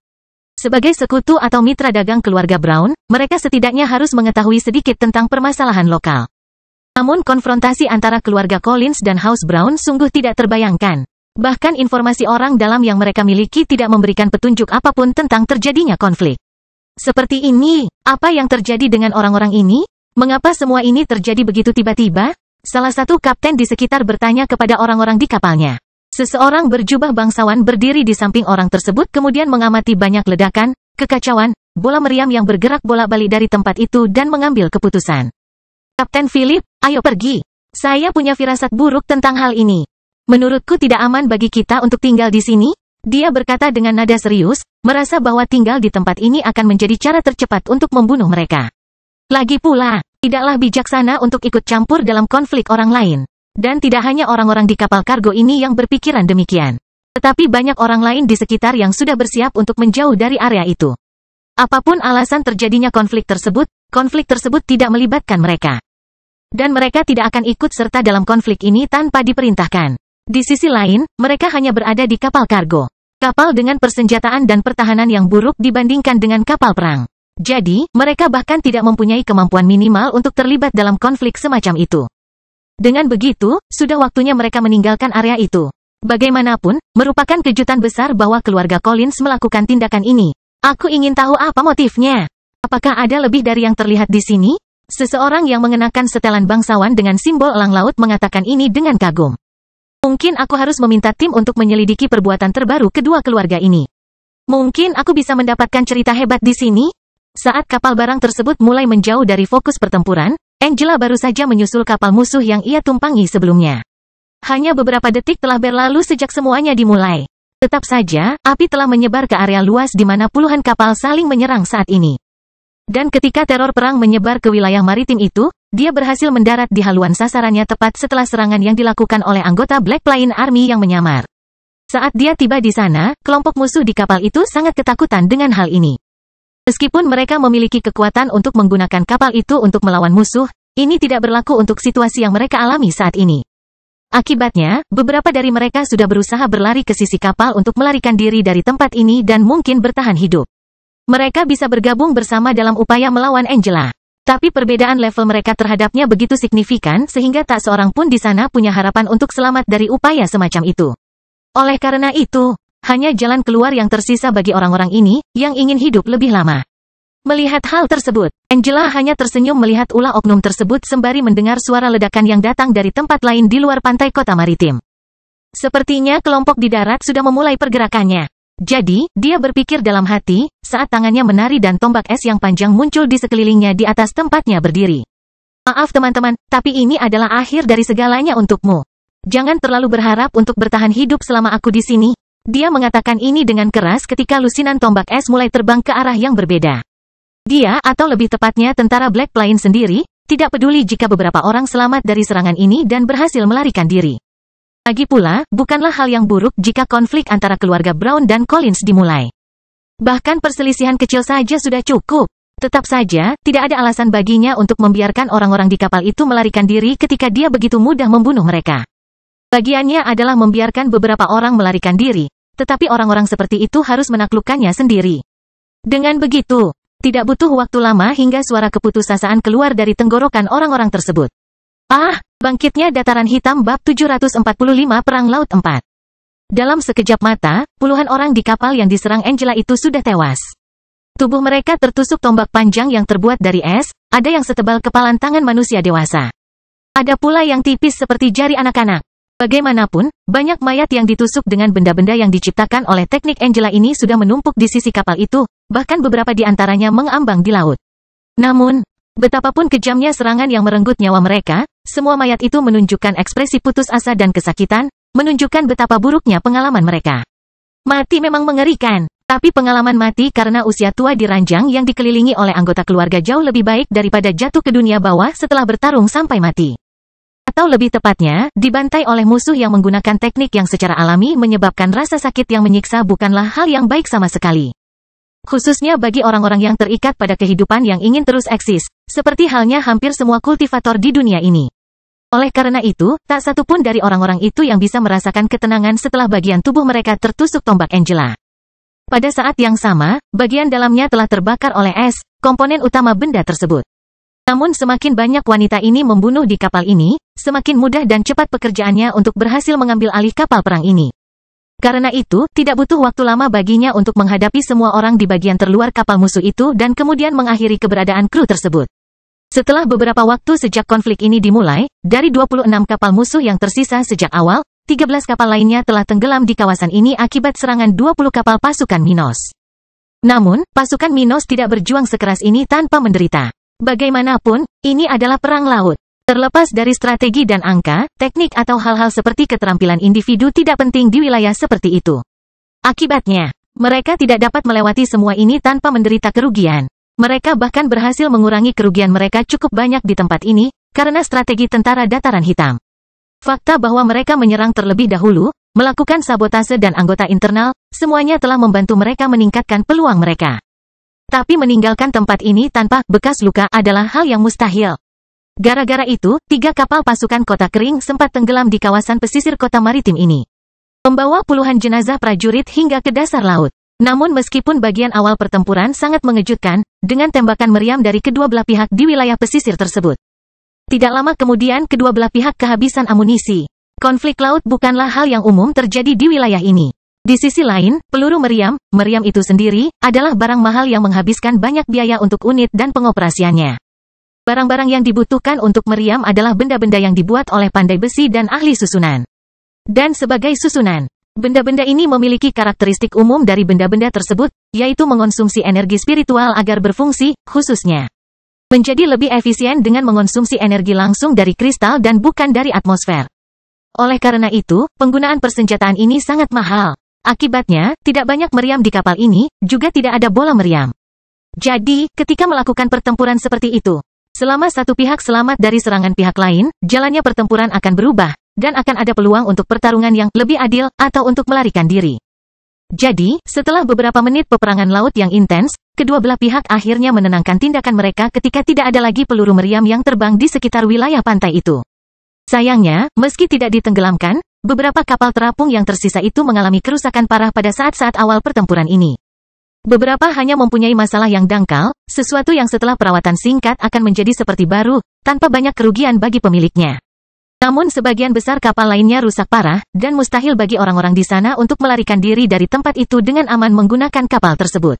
A: Sebagai sekutu atau mitra dagang keluarga Brown, mereka setidaknya harus mengetahui sedikit tentang permasalahan lokal. Namun konfrontasi antara keluarga Collins dan House Brown sungguh tidak terbayangkan. Bahkan informasi orang dalam yang mereka miliki tidak memberikan petunjuk apapun tentang terjadinya konflik. Seperti ini, apa yang terjadi dengan orang-orang ini? Mengapa semua ini terjadi begitu tiba-tiba? Salah satu kapten di sekitar bertanya kepada orang-orang di kapalnya. Seseorang berjubah bangsawan berdiri di samping orang tersebut kemudian mengamati banyak ledakan, kekacauan, bola meriam yang bergerak bolak-balik dari tempat itu dan mengambil keputusan. Kapten Philip, ayo pergi. Saya punya firasat buruk tentang hal ini. Menurutku tidak aman bagi kita untuk tinggal di sini. Dia berkata dengan nada serius, merasa bahwa tinggal di tempat ini akan menjadi cara tercepat untuk membunuh mereka. Lagi pula, tidaklah bijaksana untuk ikut campur dalam konflik orang lain. Dan tidak hanya orang-orang di kapal kargo ini yang berpikiran demikian. Tetapi banyak orang lain di sekitar yang sudah bersiap untuk menjauh dari area itu. Apapun alasan terjadinya konflik tersebut tidak melibatkan mereka. Dan mereka tidak akan ikut serta dalam konflik ini tanpa diperintahkan. Di sisi lain, mereka hanya berada di kapal kargo. Kapal dengan persenjataan dan pertahanan yang buruk dibandingkan dengan kapal perang. Jadi, mereka bahkan tidak mempunyai kemampuan minimal untuk terlibat dalam konflik semacam itu. Dengan begitu, sudah waktunya mereka meninggalkan area itu. Bagaimanapun, merupakan kejutan besar bahwa keluarga Collins melakukan tindakan ini. Aku ingin tahu apa motifnya. Apakah ada lebih dari yang terlihat di sini? Seseorang yang mengenakan setelan bangsawan dengan simbol elang laut mengatakan ini dengan kagum. Mungkin aku harus meminta tim untuk menyelidiki perbuatan terbaru kedua keluarga ini. Mungkin aku bisa mendapatkan cerita hebat di sini? Saat kapal barang tersebut mulai menjauh dari fokus pertempuran, Angela baru saja menyusul kapal musuh yang ia tumpangi sebelumnya. Hanya beberapa detik telah berlalu sejak semuanya dimulai. Tetap saja, api telah menyebar ke area luas di mana puluhan kapal saling menyerang saat ini. Dan ketika teror perang menyebar ke wilayah maritim itu, dia berhasil mendarat di haluan sasarannya tepat setelah serangan yang dilakukan oleh anggota Black Plain Army yang menyamar. Saat dia tiba di sana, kelompok musuh di kapal itu sangat ketakutan dengan hal ini. Meskipun mereka memiliki kekuatan untuk menggunakan kapal itu untuk melawan musuh, ini tidak berlaku untuk situasi yang mereka alami saat ini. Akibatnya, beberapa dari mereka sudah berusaha berlari ke sisi kapal untuk melarikan diri dari tempat ini dan mungkin bertahan hidup. Mereka bisa bergabung bersama dalam upaya melawan Angela. Tapi perbedaan level mereka terhadapnya begitu signifikan sehingga tak seorang pun di sana punya harapan untuk selamat dari upaya semacam itu. Oleh karena itu, hanya jalan keluar yang tersisa bagi orang-orang ini, yang ingin hidup lebih lama. Melihat hal tersebut, Angela hanya tersenyum melihat ulah oknum tersebut sembari mendengar suara ledakan yang datang dari tempat lain di luar pantai kota maritim. Sepertinya kelompok di darat sudah memulai pergerakannya. Jadi, dia berpikir dalam hati, saat tangannya menari dan tombak es yang panjang muncul di sekelilingnya di atas tempatnya berdiri. Maaf teman-teman, tapi ini adalah akhir dari segalanya untukmu. Jangan terlalu berharap untuk bertahan hidup selama aku di sini. Dia mengatakan ini dengan keras ketika lusinan tombak es mulai terbang ke arah yang berbeda. Dia, atau lebih tepatnya tentara Black Plain sendiri, tidak peduli jika beberapa orang selamat dari serangan ini dan berhasil melarikan diri. Lagi pula, bukanlah hal yang buruk jika konflik antara keluarga Brown dan Collins dimulai. Bahkan perselisihan kecil saja sudah cukup. Tetap saja, tidak ada alasan baginya untuk membiarkan orang-orang di kapal itu melarikan diri ketika dia begitu mudah membunuh mereka. Bagiannya adalah membiarkan beberapa orang melarikan diri, tetapi orang-orang seperti itu harus menaklukkannya sendiri. Dengan begitu, tidak butuh waktu lama hingga suara keputusasaan keluar dari tenggorokan orang-orang tersebut. Bangkitnya dataran hitam bab 745 Perang Laut 4. Dalam sekejap mata, puluhan orang di kapal yang diserang Angela itu sudah tewas. Tubuh mereka tertusuk tombak panjang yang terbuat dari es, ada yang setebal kepalan tangan manusia dewasa. Ada pula yang tipis seperti jari anak-anak. Bagaimanapun, banyak mayat yang ditusuk dengan benda-benda yang diciptakan oleh teknik Angela ini sudah menumpuk di sisi kapal itu, bahkan beberapa di antaranya mengambang di laut. Namun, betapapun kejamnya serangan yang merenggut nyawa mereka, semua mayat itu menunjukkan ekspresi putus asa dan kesakitan, menunjukkan betapa buruknya pengalaman mereka. Mati memang mengerikan, tapi pengalaman mati karena usia tua di ranjang yang dikelilingi oleh anggota keluarga jauh lebih baik daripada jatuh ke dunia bawah setelah bertarung sampai mati. Atau lebih tepatnya, dibantai oleh musuh yang menggunakan teknik yang secara alami menyebabkan rasa sakit yang menyiksa bukanlah hal yang baik sama sekali. Khususnya bagi orang-orang yang terikat pada kehidupan yang ingin terus eksis, seperti halnya hampir semua kultivator di dunia ini. Oleh karena itu, tak satu pun dari orang-orang itu yang bisa merasakan ketenangan setelah bagian tubuh mereka tertusuk tombak Angela. Pada saat yang sama, bagian dalamnya telah terbakar oleh es, komponen utama benda tersebut. Namun semakin banyak wanita ini membunuh di kapal ini, semakin mudah dan cepat pekerjaannya untuk berhasil mengambil alih kapal perang ini. Karena itu, tidak butuh waktu lama baginya untuk menghadapi semua orang di bagian terluar kapal musuh itu dan kemudian mengakhiri keberadaan kru tersebut. Setelah beberapa waktu sejak konflik ini dimulai, dari 26 kapal musuh yang tersisa sejak awal, 13 kapal lainnya telah tenggelam di kawasan ini akibat serangan 20 kapal pasukan Minos. Namun, pasukan Minos tidak berjuang sekeras ini tanpa menderita. Bagaimanapun, ini adalah perang laut. Terlepas dari strategi dan angka, teknik atau hal-hal seperti keterampilan individu tidak penting di wilayah seperti itu. Akibatnya, mereka tidak dapat melewati semua ini tanpa menderita kerugian. Mereka bahkan berhasil mengurangi kerugian mereka cukup banyak di tempat ini, karena strategi tentara dataran hitam. Fakta bahwa mereka menyerang terlebih dahulu, melakukan sabotase dan anggota internal, semuanya telah membantu mereka meningkatkan peluang mereka. Tapi meninggalkan tempat ini tanpa bekas luka adalah hal yang mustahil. Gara-gara itu, 3 kapal pasukan kota kering sempat tenggelam di kawasan pesisir kota maritim ini. Membawa puluhan jenazah prajurit hingga ke dasar laut. Namun meskipun bagian awal pertempuran sangat mengejutkan, dengan tembakan meriam dari kedua belah pihak di wilayah pesisir tersebut. Tidak lama kemudian kedua belah pihak kehabisan amunisi. Konflik laut bukanlah hal yang umum terjadi di wilayah ini. Di sisi lain, peluru meriam itu sendiri, adalah barang mahal yang menghabiskan banyak biaya untuk unit dan pengoperasiannya. Barang-barang yang dibutuhkan untuk meriam adalah benda-benda yang dibuat oleh pandai besi dan ahli susunan. Dan sebagai susunan, benda-benda ini memiliki karakteristik umum dari benda-benda tersebut, yaitu mengonsumsi energi spiritual agar berfungsi, khususnya menjadi lebih efisien dengan mengonsumsi energi langsung dari kristal dan bukan dari atmosfer. Oleh karena itu, penggunaan persenjataan ini sangat mahal. Akibatnya, tidak banyak meriam di kapal ini, juga tidak ada bola meriam. Jadi, ketika melakukan pertempuran seperti itu, selama satu pihak selamat dari serangan pihak lain, jalannya pertempuran akan berubah, dan akan ada peluang untuk pertarungan yang lebih adil, atau untuk melarikan diri. Jadi, setelah beberapa menit peperangan laut yang intens, kedua belah pihak akhirnya menenangkan tindakan mereka ketika tidak ada lagi peluru meriam yang terbang di sekitar wilayah pantai itu. Sayangnya, meski tidak ditenggelamkan, beberapa kapal terapung yang tersisa itu mengalami kerusakan parah pada saat-saat awal pertempuran ini. Beberapa hanya mempunyai masalah yang dangkal, sesuatu yang setelah perawatan singkat akan menjadi seperti baru, tanpa banyak kerugian bagi pemiliknya. Namun sebagian besar kapal lainnya rusak parah, dan mustahil bagi orang-orang di sana untuk melarikan diri dari tempat itu dengan aman menggunakan kapal tersebut.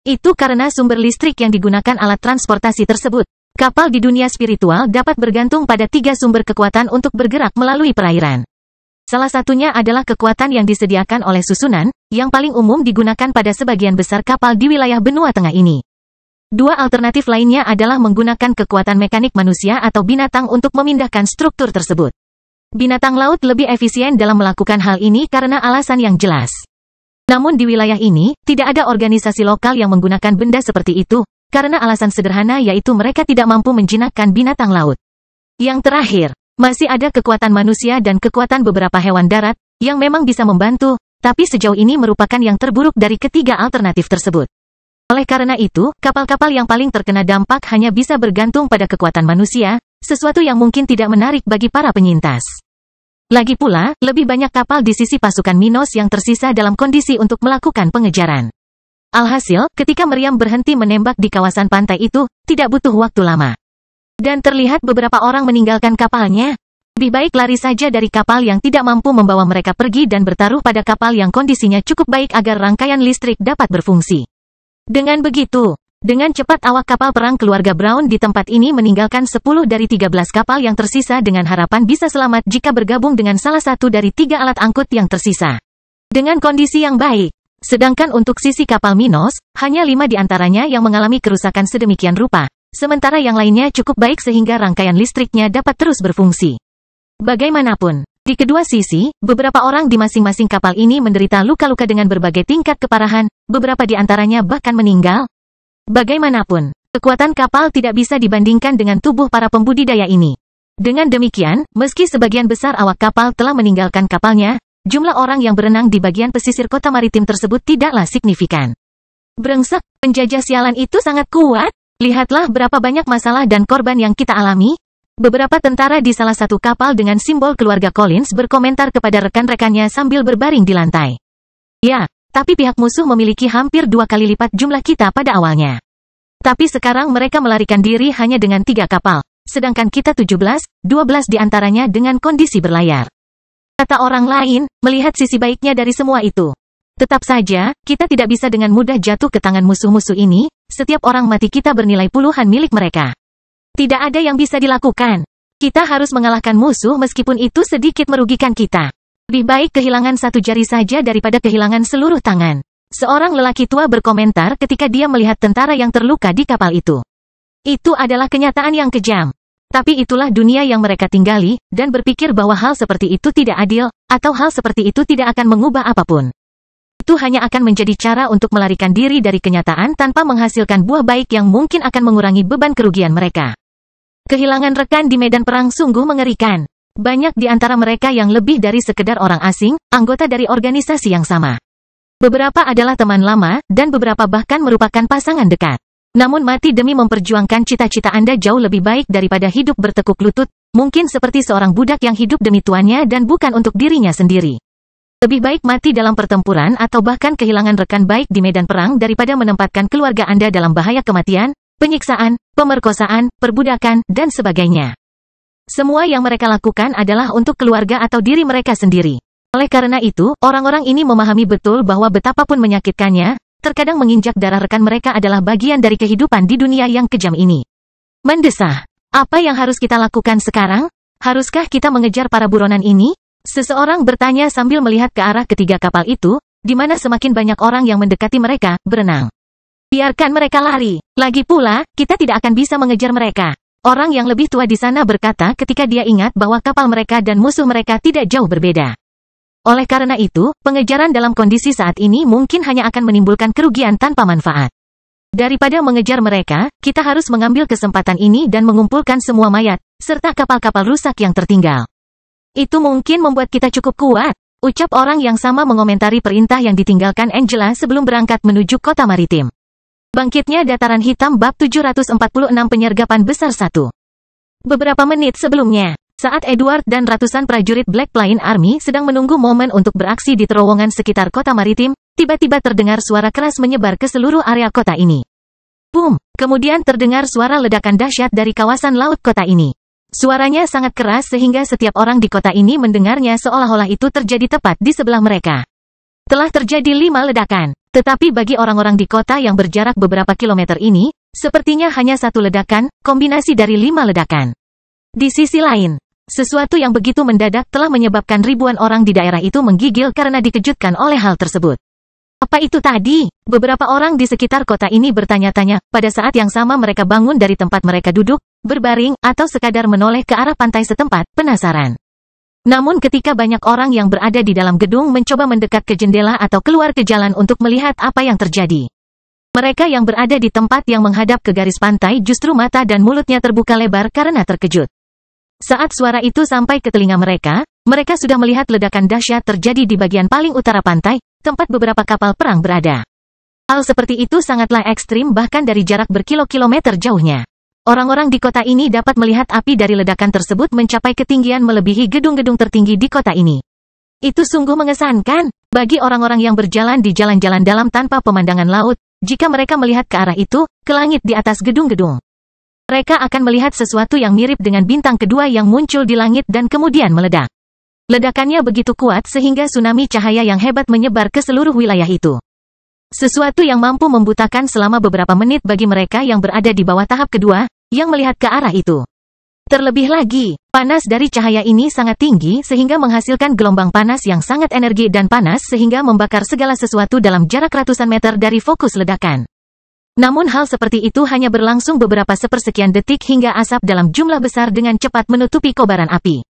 A: Itu karena sumber listrik yang digunakan alat transportasi tersebut. Kapal di dunia spiritual dapat bergantung pada 3 sumber kekuatan untuk bergerak melalui perairan. Salah satunya adalah kekuatan yang disediakan oleh susunan, yang paling umum digunakan pada sebagian besar kapal di wilayah benua tengah ini. 2 alternatif lainnya adalah menggunakan kekuatan mekanik manusia atau binatang untuk memindahkan struktur tersebut. Binatang laut lebih efisien dalam melakukan hal ini karena alasan yang jelas. Namun di wilayah ini, tidak ada organisasi lokal yang menggunakan benda seperti itu, karena alasan sederhana yaitu mereka tidak mampu menjinakkan binatang laut. Yang terakhir, masih ada kekuatan manusia dan kekuatan beberapa hewan darat, yang memang bisa membantu, tapi sejauh ini merupakan yang terburuk dari ketiga alternatif tersebut. Oleh karena itu, kapal-kapal yang paling terkena dampak hanya bisa bergantung pada kekuatan manusia, sesuatu yang mungkin tidak menarik bagi para penyintas. Lagi pula, lebih banyak kapal di sisi pasukan Minos yang tersisa dalam kondisi untuk melakukan pengejaran. Alhasil, ketika Meriam berhenti menembak di kawasan pantai itu, tidak butuh waktu lama. Dan terlihat beberapa orang meninggalkan kapalnya. Lebih baik lari saja dari kapal yang tidak mampu membawa mereka pergi dan bertaruh pada kapal yang kondisinya cukup baik agar rangkaian listrik dapat berfungsi. Dengan begitu, dengan cepat awak kapal perang keluarga Brown di tempat ini meninggalkan 10 dari 13 kapal yang tersisa dengan harapan bisa selamat jika bergabung dengan salah satu dari 3 alat angkut yang tersisa. Dengan kondisi yang baik. Sedangkan untuk sisi kapal Minos, hanya 5 di antaranya yang mengalami kerusakan sedemikian rupa, sementara yang lainnya cukup baik sehingga rangkaian listriknya dapat terus berfungsi. Bagaimanapun, di kedua sisi, beberapa orang di masing-masing kapal ini menderita luka-luka dengan berbagai tingkat keparahan, beberapa di antaranya bahkan meninggal. Bagaimanapun, kekuatan kapal tidak bisa dibandingkan dengan tubuh para pembudidaya ini. Dengan demikian, meski sebagian besar awak kapal telah meninggalkan kapalnya, jumlah orang yang berenang di bagian pesisir kota maritim tersebut tidaklah signifikan. Brengsek, penjajah sialan itu sangat kuat. Lihatlah berapa banyak masalah dan korban yang kita alami. Beberapa tentara di salah satu kapal dengan simbol keluarga Collins berkomentar kepada rekan-rekannya sambil berbaring di lantai. Ya, tapi pihak musuh memiliki hampir 2 kali lipat jumlah kita pada awalnya. Tapi sekarang mereka melarikan diri hanya dengan 3 kapal, sedangkan kita 12 di antaranya dengan kondisi berlayar. Kata orang lain, melihat sisi baiknya dari semua itu. Tetap saja, kita tidak bisa dengan mudah jatuh ke tangan musuh-musuh ini, setiap orang mati kita bernilai puluhan milik mereka. Tidak ada yang bisa dilakukan. Kita harus mengalahkan musuh meskipun itu sedikit merugikan kita. Lebih baik kehilangan 1 jari saja daripada kehilangan seluruh tangan. Seorang lelaki tua berkomentar ketika dia melihat tentara yang terluka di kapal itu. Itu adalah kenyataan yang kejam. Tapi itulah dunia yang mereka tinggali, dan berpikir bahwa hal seperti itu tidak adil, atau hal seperti itu tidak akan mengubah apapun. Itu hanya akan menjadi cara untuk melarikan diri dari kenyataan tanpa menghasilkan buah baik yang mungkin akan mengurangi beban kerugian mereka. Kehilangan rekan di medan perang sungguh mengerikan. Banyak di antara mereka yang lebih dari sekedar orang asing, anggota dari organisasi yang sama. Beberapa adalah teman lama, dan beberapa bahkan merupakan pasangan dekat. Namun mati demi memperjuangkan cita-cita Anda jauh lebih baik daripada hidup bertekuk lutut, mungkin seperti seorang budak yang hidup demi tuannya dan bukan untuk dirinya sendiri. Lebih baik mati dalam pertempuran atau bahkan kehilangan rekan baik di medan perang daripada menempatkan keluarga Anda dalam bahaya kematian, penyiksaan, pemerkosaan, perbudakan, dan sebagainya. Semua yang mereka lakukan adalah untuk keluarga atau diri mereka sendiri. Oleh karena itu, orang-orang ini memahami betul bahwa betapapun menyakitkannya, terkadang menginjak darah rekan mereka adalah bagian dari kehidupan di dunia yang kejam ini. Mendesah. Apa yang harus kita lakukan sekarang? Haruskah kita mengejar para buronan ini? Seseorang bertanya sambil melihat ke arah ketiga kapal itu, di mana semakin banyak orang yang mendekati mereka, berenang. Biarkan mereka lari. Lagi pula, kita tidak akan bisa mengejar mereka. Orang yang lebih tua di sana berkata ketika dia ingat bahwa kapal mereka dan musuh mereka tidak jauh berbeda. Oleh karena itu, pengejaran dalam kondisi saat ini mungkin hanya akan menimbulkan kerugian tanpa manfaat. Daripada mengejar mereka, kita harus mengambil kesempatan ini dan mengumpulkan semua mayat, serta kapal-kapal rusak yang tertinggal. Itu mungkin membuat kita cukup kuat, ucap orang yang sama mengomentari perintah yang ditinggalkan Angela sebelum berangkat menuju kota maritim. Bangkitnya Dataran Hitam bab 746 Penyergapan Besar 1. Beberapa menit sebelumnya, saat Edward dan ratusan prajurit Black Plain Army sedang menunggu momen untuk beraksi di terowongan sekitar kota maritim, tiba-tiba terdengar suara keras menyebar ke seluruh area kota ini. Boom! Kemudian terdengar suara ledakan dahsyat dari kawasan laut kota ini. Suaranya sangat keras sehingga setiap orang di kota ini mendengarnya seolah-olah itu terjadi tepat di sebelah mereka. Telah terjadi 5 ledakan, tetapi bagi orang-orang di kota yang berjarak beberapa kilometer ini, sepertinya hanya satu ledakan, kombinasi dari 5 ledakan. Di sisi lain, sesuatu yang begitu mendadak telah menyebabkan ribuan orang di daerah itu menggigil karena dikejutkan oleh hal tersebut. Apa itu tadi? Beberapa orang di sekitar kota ini bertanya-tanya, pada saat yang sama mereka bangun dari tempat mereka duduk, berbaring, atau sekadar menoleh ke arah pantai setempat, penasaran. Namun ketika banyak orang yang berada di dalam gedung mencoba mendekat ke jendela atau keluar ke jalan untuk melihat apa yang terjadi. Mereka yang berada di tempat yang menghadap ke garis pantai justru mata dan mulutnya terbuka lebar karena terkejut. Saat suara itu sampai ke telinga mereka sudah melihat ledakan dahsyat terjadi di bagian paling utara pantai, tempat beberapa kapal perang berada. Hal seperti itu sangatlah ekstrim bahkan dari jarak berkilo-kilometer jauhnya. Orang-orang di kota ini dapat melihat api dari ledakan tersebut mencapai ketinggian melebihi gedung-gedung tertinggi di kota ini. Itu sungguh mengesankan. Bagi orang-orang yang berjalan di jalan-jalan dalam tanpa pemandangan laut, jika mereka melihat ke arah itu, ke langit di atas gedung-gedung, mereka akan melihat sesuatu yang mirip dengan bintang kedua yang muncul di langit dan kemudian meledak. Ledakannya begitu kuat sehingga tsunami cahaya yang hebat menyebar ke seluruh wilayah itu. Sesuatu yang mampu membutakan selama beberapa menit bagi mereka yang berada di bawah tahap kedua, yang melihat ke arah itu. Terlebih lagi, panas dari cahaya ini sangat tinggi sehingga menghasilkan gelombang panas yang sangat energi dan panas sehingga membakar segala sesuatu dalam jarak ratusan meter dari fokus ledakan. Namun hal seperti itu hanya berlangsung beberapa sepersekian detik hingga asap dalam jumlah besar dengan cepat menutupi kobaran api.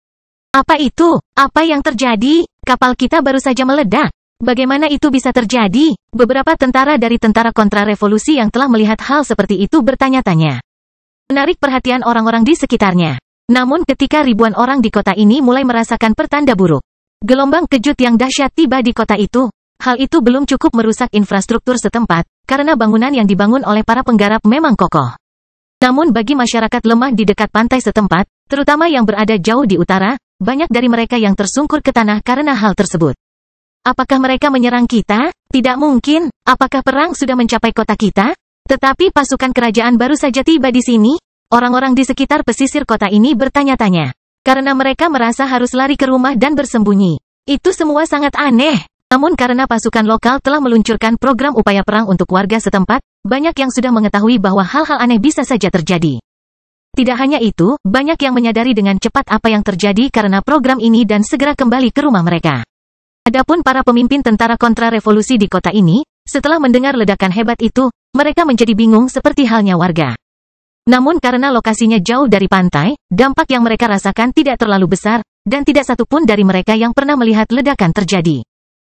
A: Apa itu? Apa yang terjadi? Kapal kita baru saja meledak. Bagaimana itu bisa terjadi? Beberapa tentara dari tentara kontra-revolusi yang telah melihat hal seperti itu bertanya-tanya. Menarik perhatian orang-orang di sekitarnya. Namun ketika ribuan orang di kota ini mulai merasakan pertanda buruk, gelombang kejut yang dahsyat tiba di kota itu, hal itu belum cukup merusak infrastruktur setempat, karena bangunan yang dibangun oleh para penggarap memang kokoh. Namun bagi masyarakat lemah di dekat pantai setempat, terutama yang berada jauh di utara, banyak dari mereka yang tersungkur ke tanah karena hal tersebut. Apakah mereka menyerang kita? Tidak mungkin. Apakah perang sudah mencapai kota kita? Tetapi pasukan kerajaan baru saja tiba di sini? Orang-orang di sekitar pesisir kota ini bertanya-tanya. Karena mereka merasa harus lari ke rumah dan bersembunyi. Itu semua sangat aneh. Namun karena pasukan lokal telah meluncurkan program upaya perang untuk warga setempat, banyak yang sudah mengetahui bahwa hal-hal aneh bisa saja terjadi. Tidak hanya itu, banyak yang menyadari dengan cepat apa yang terjadi karena program ini dan segera kembali ke rumah mereka. Adapun para pemimpin tentara kontra-revolusi di kota ini, setelah mendengar ledakan hebat itu, mereka menjadi bingung seperti halnya warga. Namun karena lokasinya jauh dari pantai, dampak yang mereka rasakan tidak terlalu besar, dan tidak satupun dari mereka yang pernah melihat ledakan terjadi.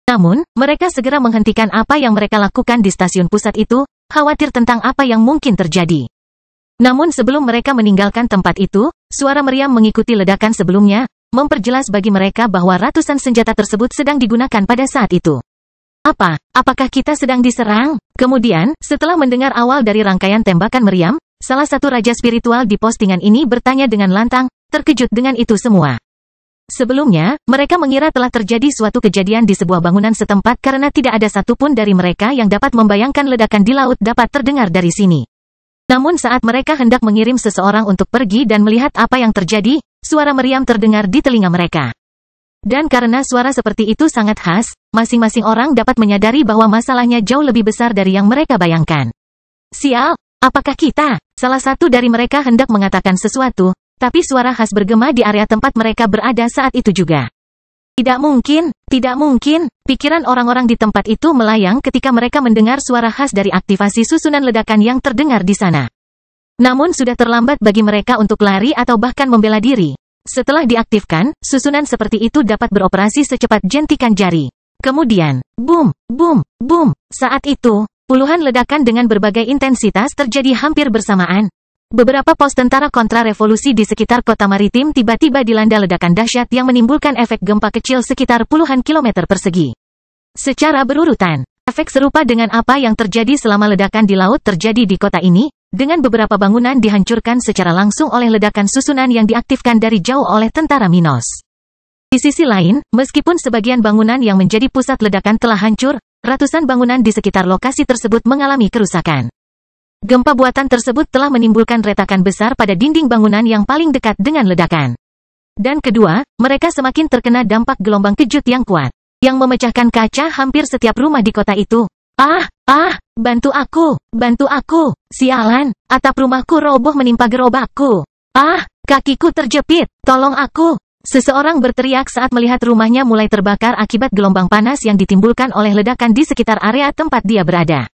A: Namun, mereka segera menghentikan apa yang mereka lakukan di stasiun pusat itu, khawatir tentang apa yang mungkin terjadi. Namun sebelum mereka meninggalkan tempat itu, suara meriam mengikuti ledakan sebelumnya, memperjelas bagi mereka bahwa ratusan senjata tersebut sedang digunakan pada saat itu. Apakah kita sedang diserang? Kemudian, setelah mendengar awal dari rangkaian tembakan meriam, salah satu raja spiritual di postingan ini bertanya dengan lantang, terkejut dengan itu semua. Sebelumnya, mereka mengira telah terjadi suatu kejadian di sebuah bangunan setempat karena tidak ada satupun dari mereka yang dapat membayangkan ledakan di laut dapat terdengar dari sini. Namun saat mereka hendak mengirim seseorang untuk pergi dan melihat apa yang terjadi, suara meriam terdengar di telinga mereka. Dan karena suara seperti itu sangat khas, masing-masing orang dapat menyadari bahwa masalahnya jauh lebih besar dari yang mereka bayangkan. Sial, apakah kita? Salah satu dari mereka hendak mengatakan sesuatu, tapi suara khas bergema di area tempat mereka berada saat itu juga. Tidak mungkin, pikiran orang-orang di tempat itu melayang ketika mereka mendengar suara khas dari aktivasi susunan ledakan yang terdengar di sana. Namun sudah terlambat bagi mereka untuk lari atau bahkan membela diri. Setelah diaktifkan, susunan seperti itu dapat beroperasi secepat jentikan jari. Kemudian, boom, boom, boom. Saat itu, puluhan ledakan dengan berbagai intensitas terjadi hampir bersamaan. Beberapa pos tentara kontra-revolusi di sekitar kota maritim tiba-tiba dilanda ledakan dahsyat yang menimbulkan efek gempa kecil sekitar puluhan kilometer persegi. Secara berurutan, efek serupa dengan apa yang terjadi selama ledakan di laut terjadi di kota ini, dengan beberapa bangunan dihancurkan secara langsung oleh ledakan susunan yang diaktifkan dari jauh oleh tentara Minos. Di sisi lain, meskipun sebagian bangunan yang menjadi pusat ledakan telah hancur, ratusan bangunan di sekitar lokasi tersebut mengalami kerusakan. Gempa buatan tersebut telah menimbulkan retakan besar pada dinding bangunan yang paling dekat dengan ledakan. Dan kedua, mereka semakin terkena dampak gelombang kejut yang kuat, yang memecahkan kaca hampir setiap rumah di kota itu. Bantu aku, sialan, atap rumahku roboh menimpa gerobakku. Kakiku terjepit, tolong aku. Seseorang berteriak saat melihat rumahnya mulai terbakar akibat gelombang panas yang ditimbulkan oleh ledakan di sekitar area tempat dia berada.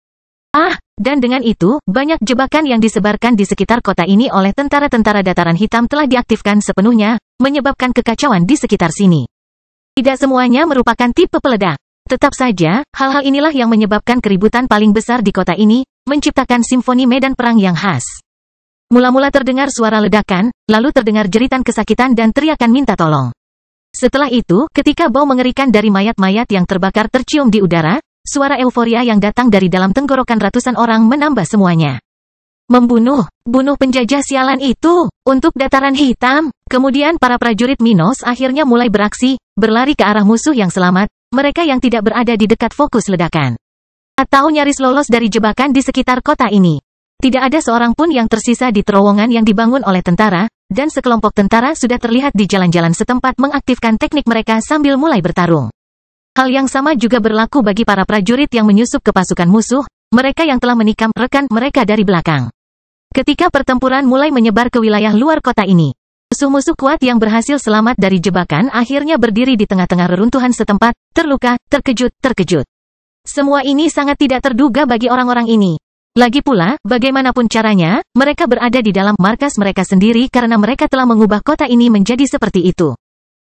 A: Dan dengan itu, banyak jebakan yang disebarkan di sekitar kota ini oleh tentara-tentara dataran hitam telah diaktifkan sepenuhnya, menyebabkan kekacauan di sekitar sini. Tidak semuanya merupakan tipe peledak. Tetap saja, hal-hal inilah yang menyebabkan keributan paling besar di kota ini, menciptakan simfoni medan perang yang khas. Mula-mula terdengar suara ledakan, lalu terdengar jeritan kesakitan dan teriakan minta tolong. Setelah itu, ketika bau mengerikan dari mayat-mayat yang terbakar tercium di udara, suara euforia yang datang dari dalam tenggorokan ratusan orang menambah semuanya. Bunuh penjajah sialan itu, untuk dataran hitam. Kemudian para prajurit Minos akhirnya mulai beraksi, berlari ke arah musuh yang selamat, mereka yang tidak berada di dekat fokus ledakan. Atau nyaris lolos dari jebakan di sekitar kota ini. Tidak ada seorang pun yang tersisa di terowongan yang dibangun oleh tentara, dan sekelompok tentara sudah terlihat di jalan-jalan setempat mengaktifkan teknik mereka sambil mulai bertarung. Hal yang sama juga berlaku bagi para prajurit yang menyusup ke pasukan musuh, mereka yang telah menikam rekan mereka dari belakang. Ketika pertempuran mulai menyebar ke wilayah luar kota ini, musuh-musuh kuat yang berhasil selamat dari jebakan akhirnya berdiri di tengah-tengah reruntuhan setempat, terluka, terkejut. Semua ini sangat tidak terduga bagi orang-orang ini. Lagi pula, bagaimanapun caranya, mereka berada di dalam markas mereka sendiri karena mereka telah mengubah kota ini menjadi seperti itu.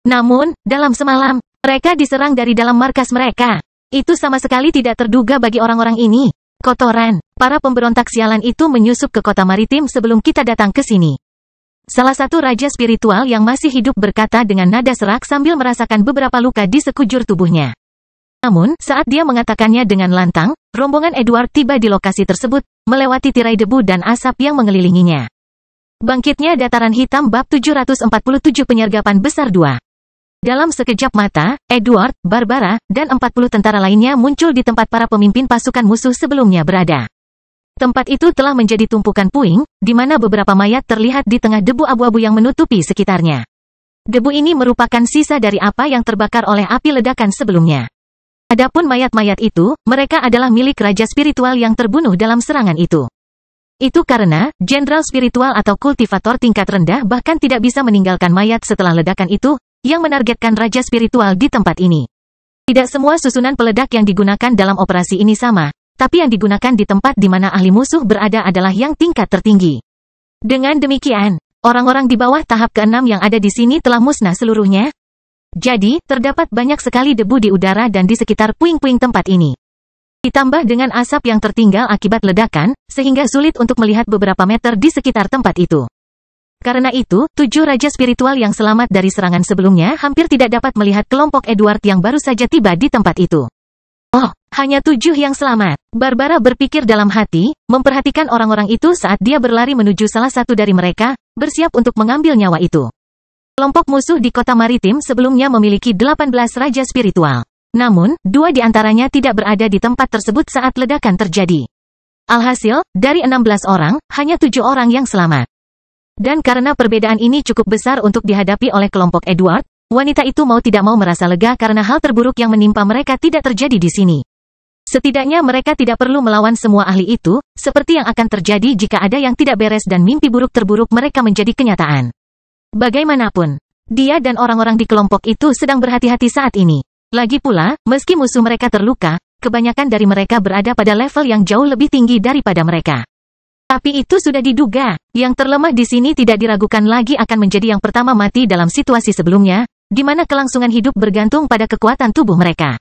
A: Namun, dalam semalam, mereka diserang dari dalam markas mereka. Itu sama sekali tidak terduga bagi orang-orang ini. Kotoran, para pemberontak sialan itu menyusup ke kota maritim sebelum kita datang ke sini. Salah satu raja spiritual yang masih hidup berkata dengan nada serak sambil merasakan beberapa luka di sekujur tubuhnya. Namun, saat dia mengatakannya dengan lantang, rombongan Edward tiba di lokasi tersebut, melewati tirai debu dan asap yang mengelilinginya. Bangkitnya Dataran Hitam Bab 747 Penyergapan Besar 2. Dalam sekejap mata, Edward, Barbara, dan 40 tentara lainnya muncul di tempat para pemimpin pasukan musuh sebelumnya berada. Tempat itu telah menjadi tumpukan puing, di mana beberapa mayat terlihat di tengah debu abu-abu yang menutupi sekitarnya. Debu ini merupakan sisa dari apa yang terbakar oleh api ledakan sebelumnya. Adapun mayat-mayat itu, mereka adalah milik raja spiritual yang terbunuh dalam serangan itu. Itu karena, jenderal spiritual atau kultivator tingkat rendah bahkan tidak bisa meninggalkan mayat setelah ledakan itu, yang menargetkan raja spiritual di tempat ini. Tidak semua susunan peledak yang digunakan dalam operasi ini sama, tapi yang digunakan di tempat di mana ahli musuh berada adalah yang tingkat tertinggi. Dengan demikian, orang-orang di bawah tahap ke-6 yang ada di sini telah musnah seluruhnya. Jadi, terdapat banyak sekali debu di udara dan di sekitar puing-puing tempat ini. Ditambah dengan asap yang tertinggal akibat ledakan, sehingga sulit untuk melihat beberapa meter di sekitar tempat itu. Karena itu, 7 raja spiritual yang selamat dari serangan sebelumnya hampir tidak dapat melihat kelompok Edward yang baru saja tiba di tempat itu. Oh, hanya 7 yang selamat. Barbara berpikir dalam hati, memperhatikan orang-orang itu saat dia berlari menuju salah satu dari mereka, bersiap untuk mengambil nyawa itu. Kelompok musuh di kota maritim sebelumnya memiliki 18 raja spiritual. Namun, 2 di antaranya tidak berada di tempat tersebut saat ledakan terjadi. Alhasil, dari 16 orang, hanya 7 orang yang selamat. Dan karena perbedaan ini cukup besar untuk dihadapi oleh kelompok Edward, wanita itu mau tidak mau merasa lega karena hal terburuk yang menimpa mereka tidak terjadi di sini. Setidaknya mereka tidak perlu melawan semua ahli itu, seperti yang akan terjadi jika ada yang tidak beres dan mimpi buruk terburuk mereka menjadi kenyataan. Bagaimanapun, dia dan orang-orang di kelompok itu sedang berhati-hati saat ini. Lagi pula, meski musuh mereka terluka, kebanyakan dari mereka berada pada level yang jauh lebih tinggi daripada mereka. Tapi itu sudah diduga, yang terlemah di sini tidak diragukan lagi akan menjadi yang pertama mati dalam situasi sebelumnya, di mana kelangsungan hidup bergantung pada kekuatan tubuh mereka.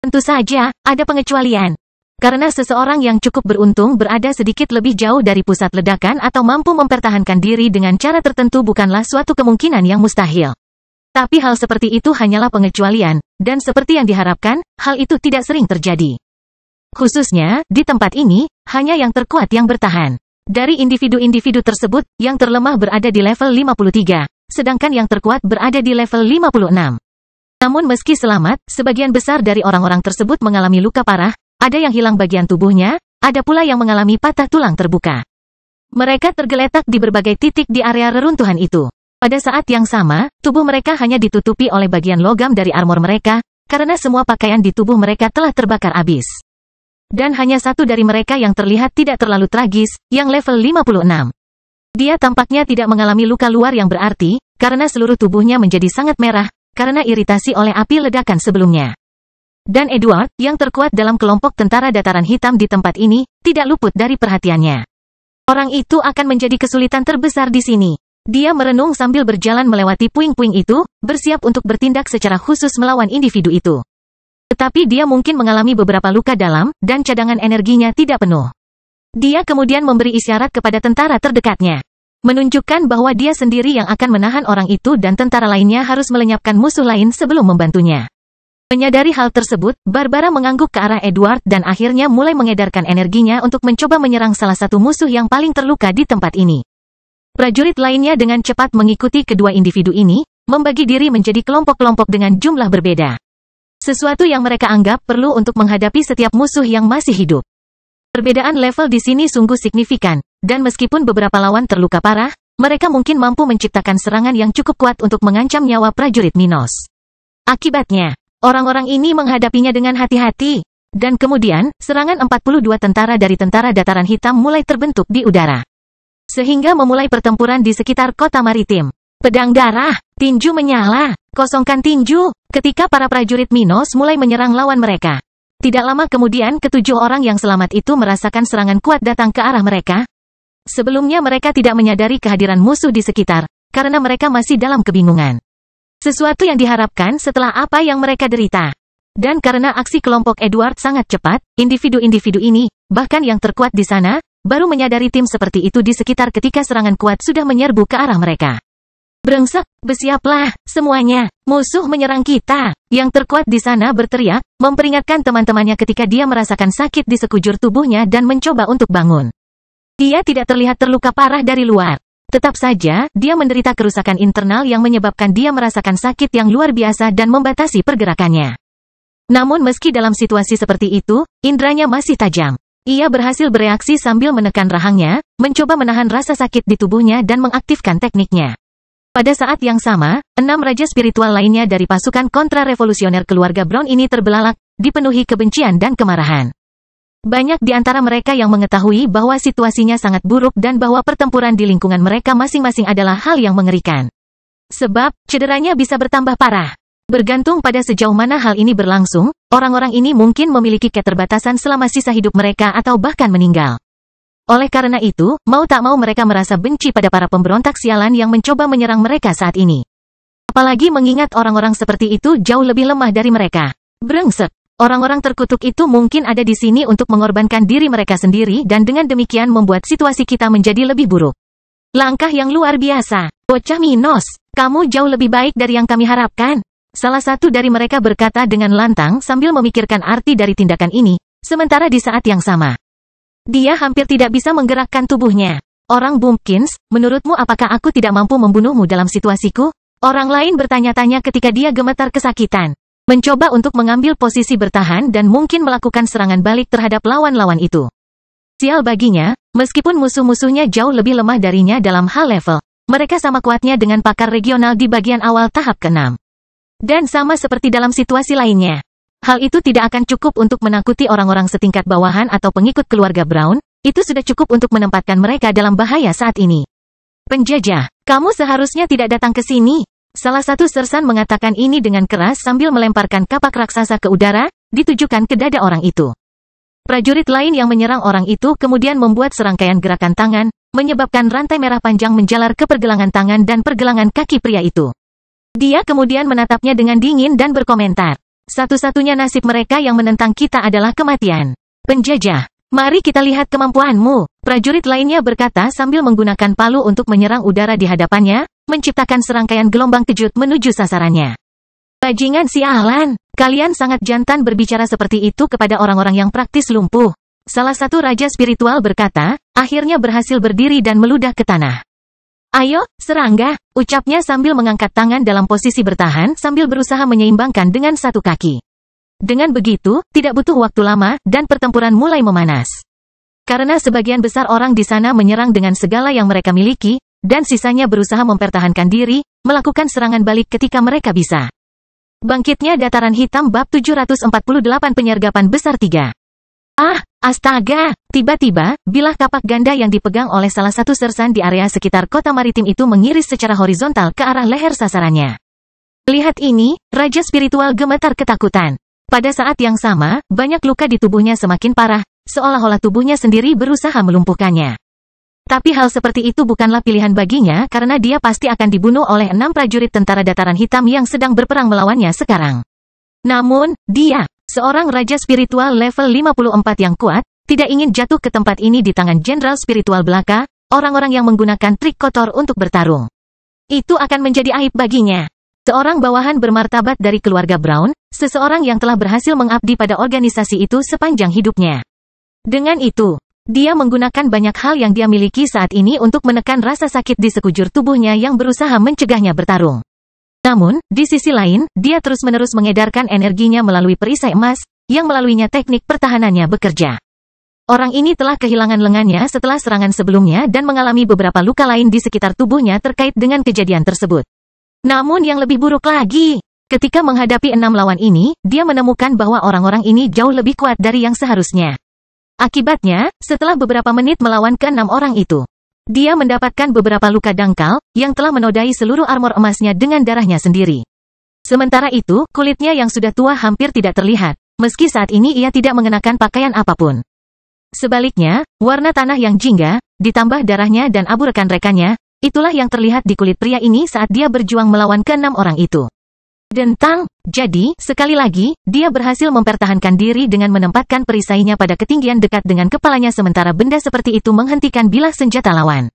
A: Tentu saja, ada pengecualian. Karena seseorang yang cukup beruntung berada sedikit lebih jauh dari pusat ledakan atau mampu mempertahankan diri dengan cara tertentu bukanlah suatu kemungkinan yang mustahil. Tapi hal seperti itu hanyalah pengecualian, dan seperti yang diharapkan, hal itu tidak sering terjadi. Khususnya, di tempat ini, hanya yang terkuat yang bertahan. Dari individu-individu tersebut, yang terlemah berada di level 53, sedangkan yang terkuat berada di level 56. Namun meski selamat, sebagian besar dari orang-orang tersebut mengalami luka parah, ada yang hilang bagian tubuhnya, ada pula yang mengalami patah tulang terbuka. Mereka tergeletak di berbagai titik di area reruntuhan itu. Pada saat yang sama, tubuh mereka hanya ditutupi oleh bagian logam dari armor mereka, karena semua pakaian di tubuh mereka telah terbakar habis. Dan hanya satu dari mereka yang terlihat tidak terlalu tragis, yang level 56. Dia tampaknya tidak mengalami luka luar yang berarti, karena seluruh tubuhnya menjadi sangat merah, karena iritasi oleh api ledakan sebelumnya. Dan Edward, yang terkuat dalam kelompok tentara dataran hitam di tempat ini, tidak luput dari perhatiannya. Orang itu akan menjadi kesulitan terbesar di sini. Dia merenung sambil berjalan melewati puing-puing itu, bersiap untuk bertindak secara khusus melawan individu itu. Tetapi dia mungkin mengalami beberapa luka dalam, dan cadangan energinya tidak penuh. Dia kemudian memberi isyarat kepada tentara terdekatnya, menunjukkan bahwa dia sendiri yang akan menahan orang itu dan tentara lainnya harus melenyapkan musuh lain sebelum membantunya. Menyadari hal tersebut, Barbara mengangguk ke arah Edward dan akhirnya mulai mengedarkan energinya untuk mencoba menyerang salah satu musuh yang paling terluka di tempat ini. Prajurit lainnya dengan cepat mengikuti kedua individu ini, membagi diri menjadi kelompok-kelompok dengan jumlah berbeda. Sesuatu yang mereka anggap perlu untuk menghadapi setiap musuh yang masih hidup. Perbedaan level di sini sungguh signifikan, dan meskipun beberapa lawan terluka parah, mereka mungkin mampu menciptakan serangan yang cukup kuat untuk mengancam nyawa prajurit Minos. Akibatnya, orang-orang ini menghadapinya dengan hati-hati, dan kemudian, serangan 42 tentara dari tentara dataran hitam mulai terbentuk di udara. Sehingga memulai pertempuran di sekitar kota maritim. Pedang darah, tinju menyala, kosongkan tinju, ketika para prajurit Minos mulai menyerang lawan mereka. Tidak lama kemudian ketujuh orang yang selamat itu merasakan serangan kuat datang ke arah mereka. Sebelumnya mereka tidak menyadari kehadiran musuh di sekitar, karena mereka masih dalam kebingungan. Sesuatu yang diharapkan setelah apa yang mereka derita. Dan karena aksi kelompok Edward sangat cepat, individu-individu ini, bahkan yang terkuat di sana, baru menyadari tim seperti itu di sekitar ketika serangan kuat sudah menyerbu ke arah mereka. Brengsek, bersiaplah, semuanya, musuh menyerang kita. Yang terkuat di sana berteriak, memperingatkan teman-temannya ketika dia merasakan sakit di sekujur tubuhnya dan mencoba untuk bangun. Dia tidak terlihat terluka parah dari luar. Tetap saja, dia menderita kerusakan internal yang menyebabkan dia merasakan sakit yang luar biasa dan membatasi pergerakannya. Namun meski dalam situasi seperti itu, indranya masih tajam. Ia berhasil bereaksi sambil menekan rahangnya, mencoba menahan rasa sakit di tubuhnya dan mengaktifkan tekniknya. Pada saat yang sama, 6 raja spiritual lainnya dari pasukan kontra-revolusioner keluarga Brown ini terbelalak, dipenuhi kebencian dan kemarahan. Banyak di antara mereka yang mengetahui bahwa situasinya sangat buruk dan bahwa pertempuran di lingkungan mereka masing-masing adalah hal yang mengerikan. Sebab, cederanya bisa bertambah parah. Bergantung pada sejauh mana hal ini berlangsung, orang-orang ini mungkin memiliki keterbatasan selama sisa hidup mereka atau bahkan meninggal. Oleh karena itu, mau tak mau mereka merasa benci pada para pemberontak sialan yang mencoba menyerang mereka saat ini. Apalagi mengingat orang-orang seperti itu jauh lebih lemah dari mereka. Brengsek. Orang-orang terkutuk itu mungkin ada di sini untuk mengorbankan diri mereka sendiri dan dengan demikian membuat situasi kita menjadi lebih buruk. Langkah yang luar biasa. Bocah Minos, kamu jauh lebih baik dari yang kami harapkan. Salah satu dari mereka berkata dengan lantang sambil memikirkan arti dari tindakan ini, sementara di saat yang sama. Dia hampir tidak bisa menggerakkan tubuhnya. Orang Bumpkins, menurutmu apakah aku tidak mampu membunuhmu dalam situasiku? Orang lain bertanya-tanya ketika dia gemetar kesakitan. Mencoba untuk mengambil posisi bertahan dan mungkin melakukan serangan balik terhadap lawan-lawan itu. Sial baginya, meskipun musuh-musuhnya jauh lebih lemah darinya dalam hal level, mereka sama kuatnya dengan pakar regional di bagian awal tahap ke-6. Dan sama seperti dalam situasi lainnya. Hal itu tidak akan cukup untuk menakuti orang-orang setingkat bawahan atau pengikut keluarga Brown, itu sudah cukup untuk menempatkan mereka dalam bahaya saat ini. Penjajah, kamu seharusnya tidak datang ke sini. Salah satu sersan mengatakan ini dengan keras sambil melemparkan kapak raksasa ke udara, ditujukan ke dada orang itu. Prajurit lain yang menyerang orang itu kemudian membuat serangkaian gerakan tangan, menyebabkan rantai merah panjang menjalar ke pergelangan tangan dan pergelangan kaki pria itu. Dia kemudian menatapnya dengan dingin dan berkomentar. Satu-satunya nasib mereka yang menentang kita adalah kematian. Penjajah, mari kita lihat kemampuanmu. Prajurit lainnya berkata sambil menggunakan palu untuk menyerang udara di hadapannya, menciptakan serangkaian gelombang kejut menuju sasarannya. Bajingan sialan, kalian sangat jantan berbicara seperti itu kepada orang-orang yang praktis lumpuh. Salah satu raja spiritual berkata, akhirnya berhasil berdiri dan meludah ke tanah. Ayo, serangga, ucapnya sambil mengangkat tangan dalam posisi bertahan sambil berusaha menyeimbangkan dengan satu kaki. Dengan begitu, tidak butuh waktu lama, dan pertempuran mulai memanas. Karena sebagian besar orang di sana menyerang dengan segala yang mereka miliki, dan sisanya berusaha mempertahankan diri, melakukan serangan balik ketika mereka bisa. Bangkitnya Dataran Hitam Bab 748 Penyergapan Besar 3. Astaga! Tiba-tiba, bilah kapak ganda yang dipegang oleh salah satu sersan di area sekitar kota maritim itu mengiris secara horizontal ke arah leher sasarannya. Lihat ini, Raja Spiritual gemetar ketakutan. Pada saat yang sama, banyak luka di tubuhnya semakin parah, seolah-olah tubuhnya sendiri berusaha melumpuhkannya. Tapi hal seperti itu bukanlah pilihan baginya karena dia pasti akan dibunuh oleh 6 prajurit tentara Dataran Hitam yang sedang berperang melawannya sekarang. Namun, dia, seorang Raja Spiritual level 54 yang kuat, tidak ingin jatuh ke tempat ini di tangan Jenderal Spiritual belaka, orang-orang yang menggunakan trik kotor untuk bertarung. Itu akan menjadi aib baginya. Seorang bawahan bermartabat dari keluarga Brown, seseorang yang telah berhasil mengabdi pada organisasi itu sepanjang hidupnya. Dengan itu, dia menggunakan banyak hal yang dia miliki saat ini untuk menekan rasa sakit di sekujur tubuhnya yang berusaha mencegahnya bertarung. Namun, di sisi lain, dia terus-menerus mengedarkan energinya melalui perisai emas, yang melaluinya teknik pertahanannya bekerja. Orang ini telah kehilangan lengannya setelah serangan sebelumnya dan mengalami beberapa luka lain di sekitar tubuhnya terkait dengan kejadian tersebut. Namun yang lebih buruk lagi, ketika menghadapi 6 lawan ini, dia menemukan bahwa orang-orang ini jauh lebih kuat dari yang seharusnya. Akibatnya, setelah beberapa menit melawan ke-6 orang itu, dia mendapatkan beberapa luka dangkal, yang telah menodai seluruh armor emasnya dengan darahnya sendiri. Sementara itu, kulitnya yang sudah tua hampir tidak terlihat, meski saat ini ia tidak mengenakan pakaian apapun. Sebaliknya, warna tanah yang jingga, ditambah darahnya dan abu rekan-rekannya, itulah yang terlihat di kulit pria ini saat dia berjuang melawan ke-6 orang itu. Dentang, jadi, sekali lagi, dia berhasil mempertahankan diri dengan menempatkan perisainya pada ketinggian dekat dengan kepalanya sementara benda seperti itu menghentikan bilah senjata lawan.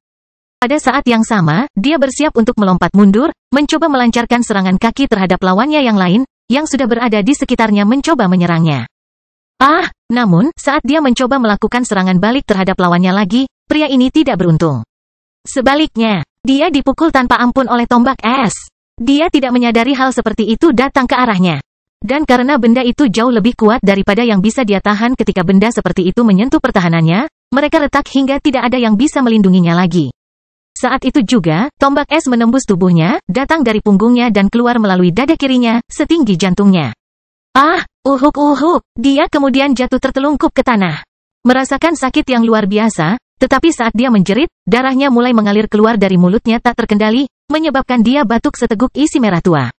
A: Pada saat yang sama, dia bersiap untuk melompat mundur, mencoba melancarkan serangan kaki terhadap lawannya yang lain, yang sudah berada di sekitarnya mencoba menyerangnya. Namun, saat dia mencoba melakukan serangan balik terhadap lawannya lagi, pria ini tidak beruntung. Sebaliknya, dia dipukul tanpa ampun oleh tombak es. Dia tidak menyadari hal seperti itu datang ke arahnya. Dan karena benda itu jauh lebih kuat daripada yang bisa dia tahan ketika benda seperti itu menyentuh pertahanannya, mereka retak hingga tidak ada yang bisa melindunginya lagi. Saat itu juga, tombak es menembus tubuhnya, datang dari punggungnya dan keluar melalui dada kirinya, setinggi jantungnya. Dia kemudian jatuh tertelungkup ke tanah. Merasakan sakit yang luar biasa, tetapi saat dia menjerit, darahnya mulai mengalir keluar dari mulutnya tak terkendali, menyebabkan dia batuk seteguk isi merah tua.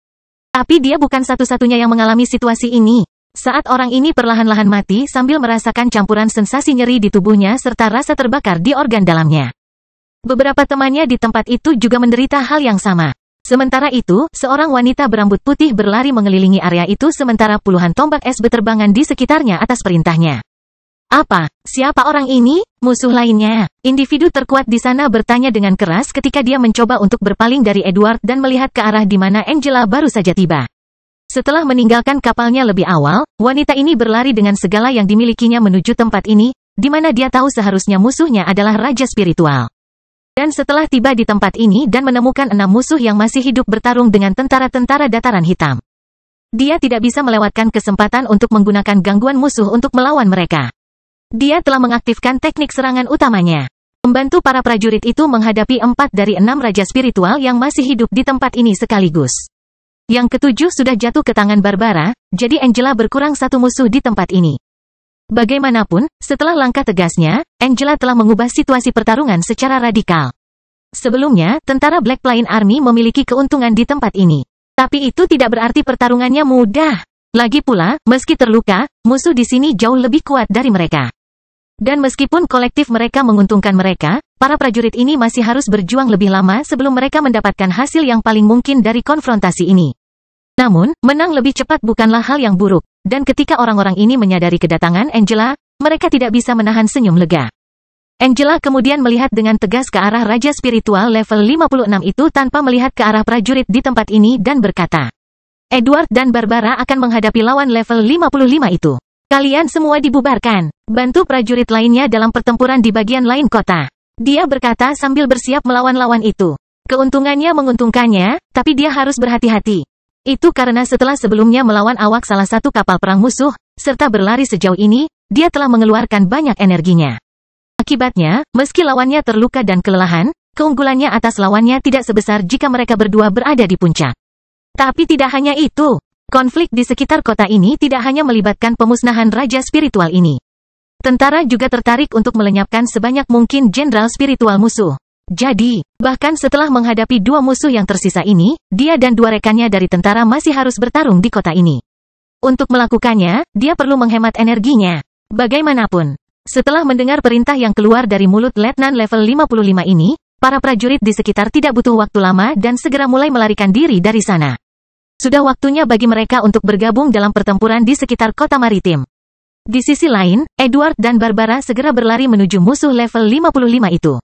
A: Tapi dia bukan satu-satunya yang mengalami situasi ini. Saat orang ini perlahan-lahan mati sambil merasakan campuran sensasi nyeri di tubuhnya serta rasa terbakar di organ dalamnya. Beberapa temannya di tempat itu juga menderita hal yang sama. Sementara itu, seorang wanita berambut putih berlari mengelilingi area itu sementara puluhan tombak es berterbangan di sekitarnya atas perintahnya. Siapa orang ini? Musuh lainnya. Individu terkuat di sana bertanya dengan keras ketika dia mencoba untuk berpaling dari Edward dan melihat ke arah di mana Angela baru saja tiba. Setelah meninggalkan kapalnya lebih awal, wanita ini berlari dengan segala yang dimilikinya menuju tempat ini, di mana dia tahu seharusnya musuhnya adalah Raja Spiritual. Dan setelah tiba di tempat ini dan menemukan 6 musuh yang masih hidup bertarung dengan tentara-tentara Dataran Hitam, dia tidak bisa melewatkan kesempatan untuk menggunakan gangguan musuh untuk melawan mereka. Dia telah mengaktifkan teknik serangan utamanya, membantu para prajurit itu menghadapi 4 dari 6 raja spiritual yang masih hidup di tempat ini sekaligus. Yang ketujuh sudah jatuh ke tangan Barbara, jadi Angela berkurang 1 musuh di tempat ini. Bagaimanapun, setelah langkah tegasnya, Angela telah mengubah situasi pertarungan secara radikal. Sebelumnya, tentara Black Plain Army memiliki keuntungan di tempat ini. Tapi itu tidak berarti pertarungannya mudah. Lagi pula, meski terluka, musuh di sini jauh lebih kuat dari mereka. Dan meskipun kolektif mereka menguntungkan mereka, para prajurit ini masih harus berjuang lebih lama sebelum mereka mendapatkan hasil yang paling mungkin dari konfrontasi ini. Namun, menang lebih cepat bukanlah hal yang buruk, dan ketika orang-orang ini menyadari kedatangan Angela, mereka tidak bisa menahan senyum lega. Angela kemudian melihat dengan tegas ke arah Raja Spiritual level 56 itu tanpa melihat ke arah prajurit di tempat ini dan berkata, Edward dan Barbara akan menghadapi lawan level 55 itu. Kalian semua dibubarkan. Bantu prajurit lainnya dalam pertempuran di bagian lain kota. Dia berkata sambil bersiap melawan lawan itu. Keuntungannya menguntungkannya, tapi dia harus berhati-hati. Itu karena setelah sebelumnya melawan awak salah satu kapal perang musuh, serta berlari sejauh ini, dia telah mengeluarkan banyak energinya. Akibatnya, meski lawannya terluka dan kelelahan, keunggulannya atas lawannya tidak sebesar jika mereka berdua berada di puncak. Tapi tidak hanya itu. Konflik di sekitar kota ini tidak hanya melibatkan pemusnahan raja spiritual ini. Tentara juga tertarik untuk melenyapkan sebanyak mungkin jenderal spiritual musuh. Jadi, bahkan setelah menghadapi dua musuh yang tersisa ini, dia dan dua rekannya dari tentara masih harus bertarung di kota ini. Untuk melakukannya, dia perlu menghemat energinya. Bagaimanapun, setelah mendengar perintah yang keluar dari mulut Letnan level 55 ini, para prajurit di sekitar tidak butuh waktu lama dan segera mulai melarikan diri dari sana. Sudah waktunya bagi mereka untuk bergabung dalam pertempuran di sekitar kota maritim. Di sisi lain, Edward dan Barbara segera berlari menuju musuh level 55 itu.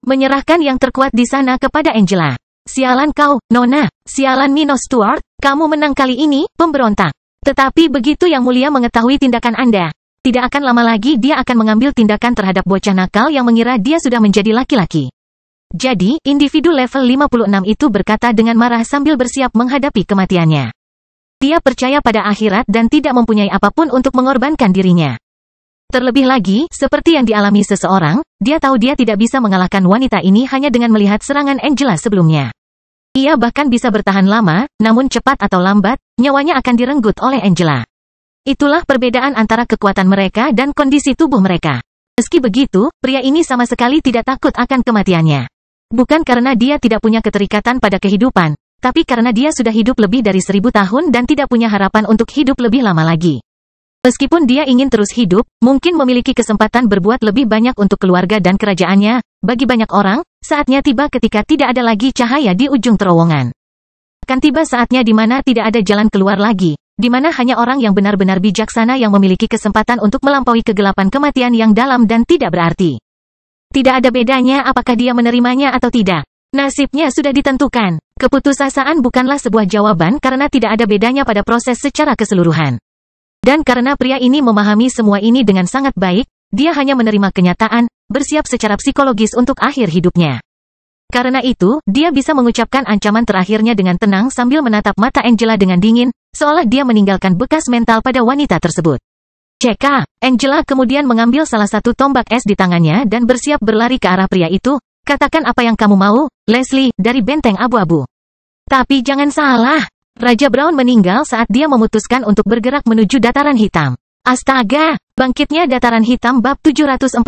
A: Menyerahkan yang terkuat di sana kepada Angela. Sialan kau, Nona. Sialan Minos Stuart, kamu menang kali ini, pemberontak. Tetapi begitu Yang Mulia mengetahui tindakan Anda, tidak akan lama lagi dia akan mengambil tindakan terhadap bocah nakal yang mengira dia sudah menjadi laki-laki. Jadi, individu level 56 itu berkata dengan marah sambil bersiap menghadapi kematiannya. Dia percaya pada akhirat dan tidak mempunyai apapun untuk mengorbankan dirinya. Terlebih lagi, seperti yang dialami seseorang, dia tahu dia tidak bisa mengalahkan wanita ini hanya dengan melihat serangan Angela sebelumnya. Ia bahkan bisa bertahan lama, namun cepat atau lambat, nyawanya akan direnggut oleh Angela. Itulah perbedaan antara kekuatan mereka dan kondisi tubuh mereka. Meski begitu, pria ini sama sekali tidak takut akan kematiannya. Bukan karena dia tidak punya keterikatan pada kehidupan, tapi karena dia sudah hidup lebih dari 1000 tahun dan tidak punya harapan untuk hidup lebih lama lagi. Meskipun dia ingin terus hidup, mungkin memiliki kesempatan berbuat lebih banyak untuk keluarga dan kerajaannya, bagi banyak orang, saatnya tiba ketika tidak ada lagi cahaya di ujung terowongan. Akan tiba saatnya di mana tidak ada jalan keluar lagi, di mana hanya orang yang benar-benar bijaksana yang memiliki kesempatan untuk melampaui kegelapan kematian yang dalam dan tidak berarti. Tidak ada bedanya apakah dia menerimanya atau tidak. Nasibnya sudah ditentukan. Keputusasaan bukanlah sebuah jawaban karena tidak ada bedanya pada proses secara keseluruhan. Dan karena pria ini memahami semua ini dengan sangat baik, dia hanya menerima kenyataan, bersiap secara psikologis untuk akhir hidupnya. Karena itu, dia bisa mengucapkan ancaman terakhirnya dengan tenang sambil menatap mata Angela dengan dingin, seolah dia meninggalkan bekas mental pada wanita tersebut. Ceka, Angela kemudian mengambil salah satu tombak es di tangannya dan bersiap berlari ke arah pria itu. Katakan apa yang kamu mau, Leslie, dari benteng abu-abu. Tapi jangan salah, Raja Brown meninggal saat dia memutuskan untuk bergerak menuju dataran hitam. Astaga, bangkitnya dataran hitam bab 749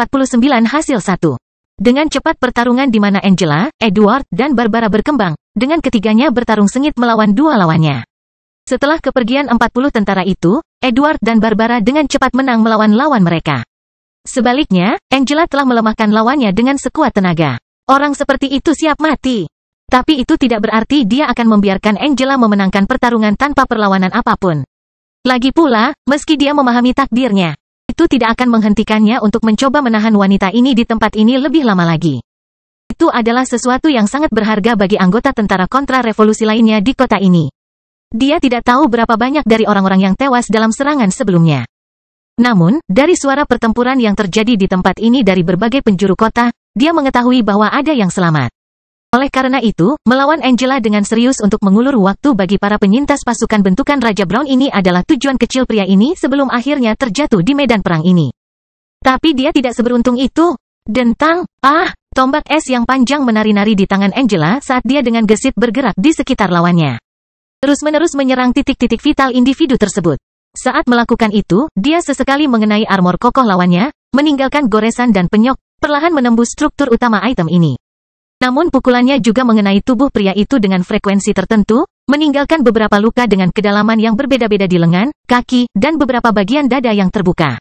A: hasil 1. Dengan cepat pertarungan di mana Angela, Edward, dan Barbara berkembang, dengan ketiganya bertarung sengit melawan dua lawannya. Setelah kepergian 40 tentara itu, Edward dan Barbara dengan cepat menang melawan lawan mereka. Sebaliknya, Angela telah melemahkan lawannya dengan sekuat tenaga. Orang seperti itu siap mati. Tapi itu tidak berarti dia akan membiarkan Angela memenangkan pertarungan tanpa perlawanan apapun. Lagi pula, meski dia memahami takdirnya, itu tidak akan menghentikannya untuk mencoba menahan wanita ini di tempat ini lebih lama lagi. Itu adalah sesuatu yang sangat berharga bagi anggota tentara kontra-revolusi lainnya di kota ini. Dia tidak tahu berapa banyak dari orang-orang yang tewas dalam serangan sebelumnya. Namun, dari suara pertempuran yang terjadi di tempat ini dari berbagai penjuru kota, dia mengetahui bahwa ada yang selamat. Oleh karena itu, melawan Angela dengan serius untuk mengulur waktu bagi para penyintas pasukan bentukan Raja Brown ini adalah tujuan kecil pria ini sebelum akhirnya terjatuh di medan perang ini. Tapi dia tidak seberuntung itu. Dentang, tombak es yang panjang menari-nari di tangan Angela saat dia dengan gesit bergerak di sekitar lawannya. Terus-menerus menyerang titik-titik vital individu tersebut. Saat melakukan itu, dia sesekali mengenai armor kokoh lawannya, meninggalkan goresan dan penyok, perlahan menembus struktur utama item ini. Namun pukulannya juga mengenai tubuh pria itu dengan frekuensi tertentu, meninggalkan beberapa luka dengan kedalaman yang berbeda-beda di lengan, kaki, dan beberapa bagian dada yang terbuka.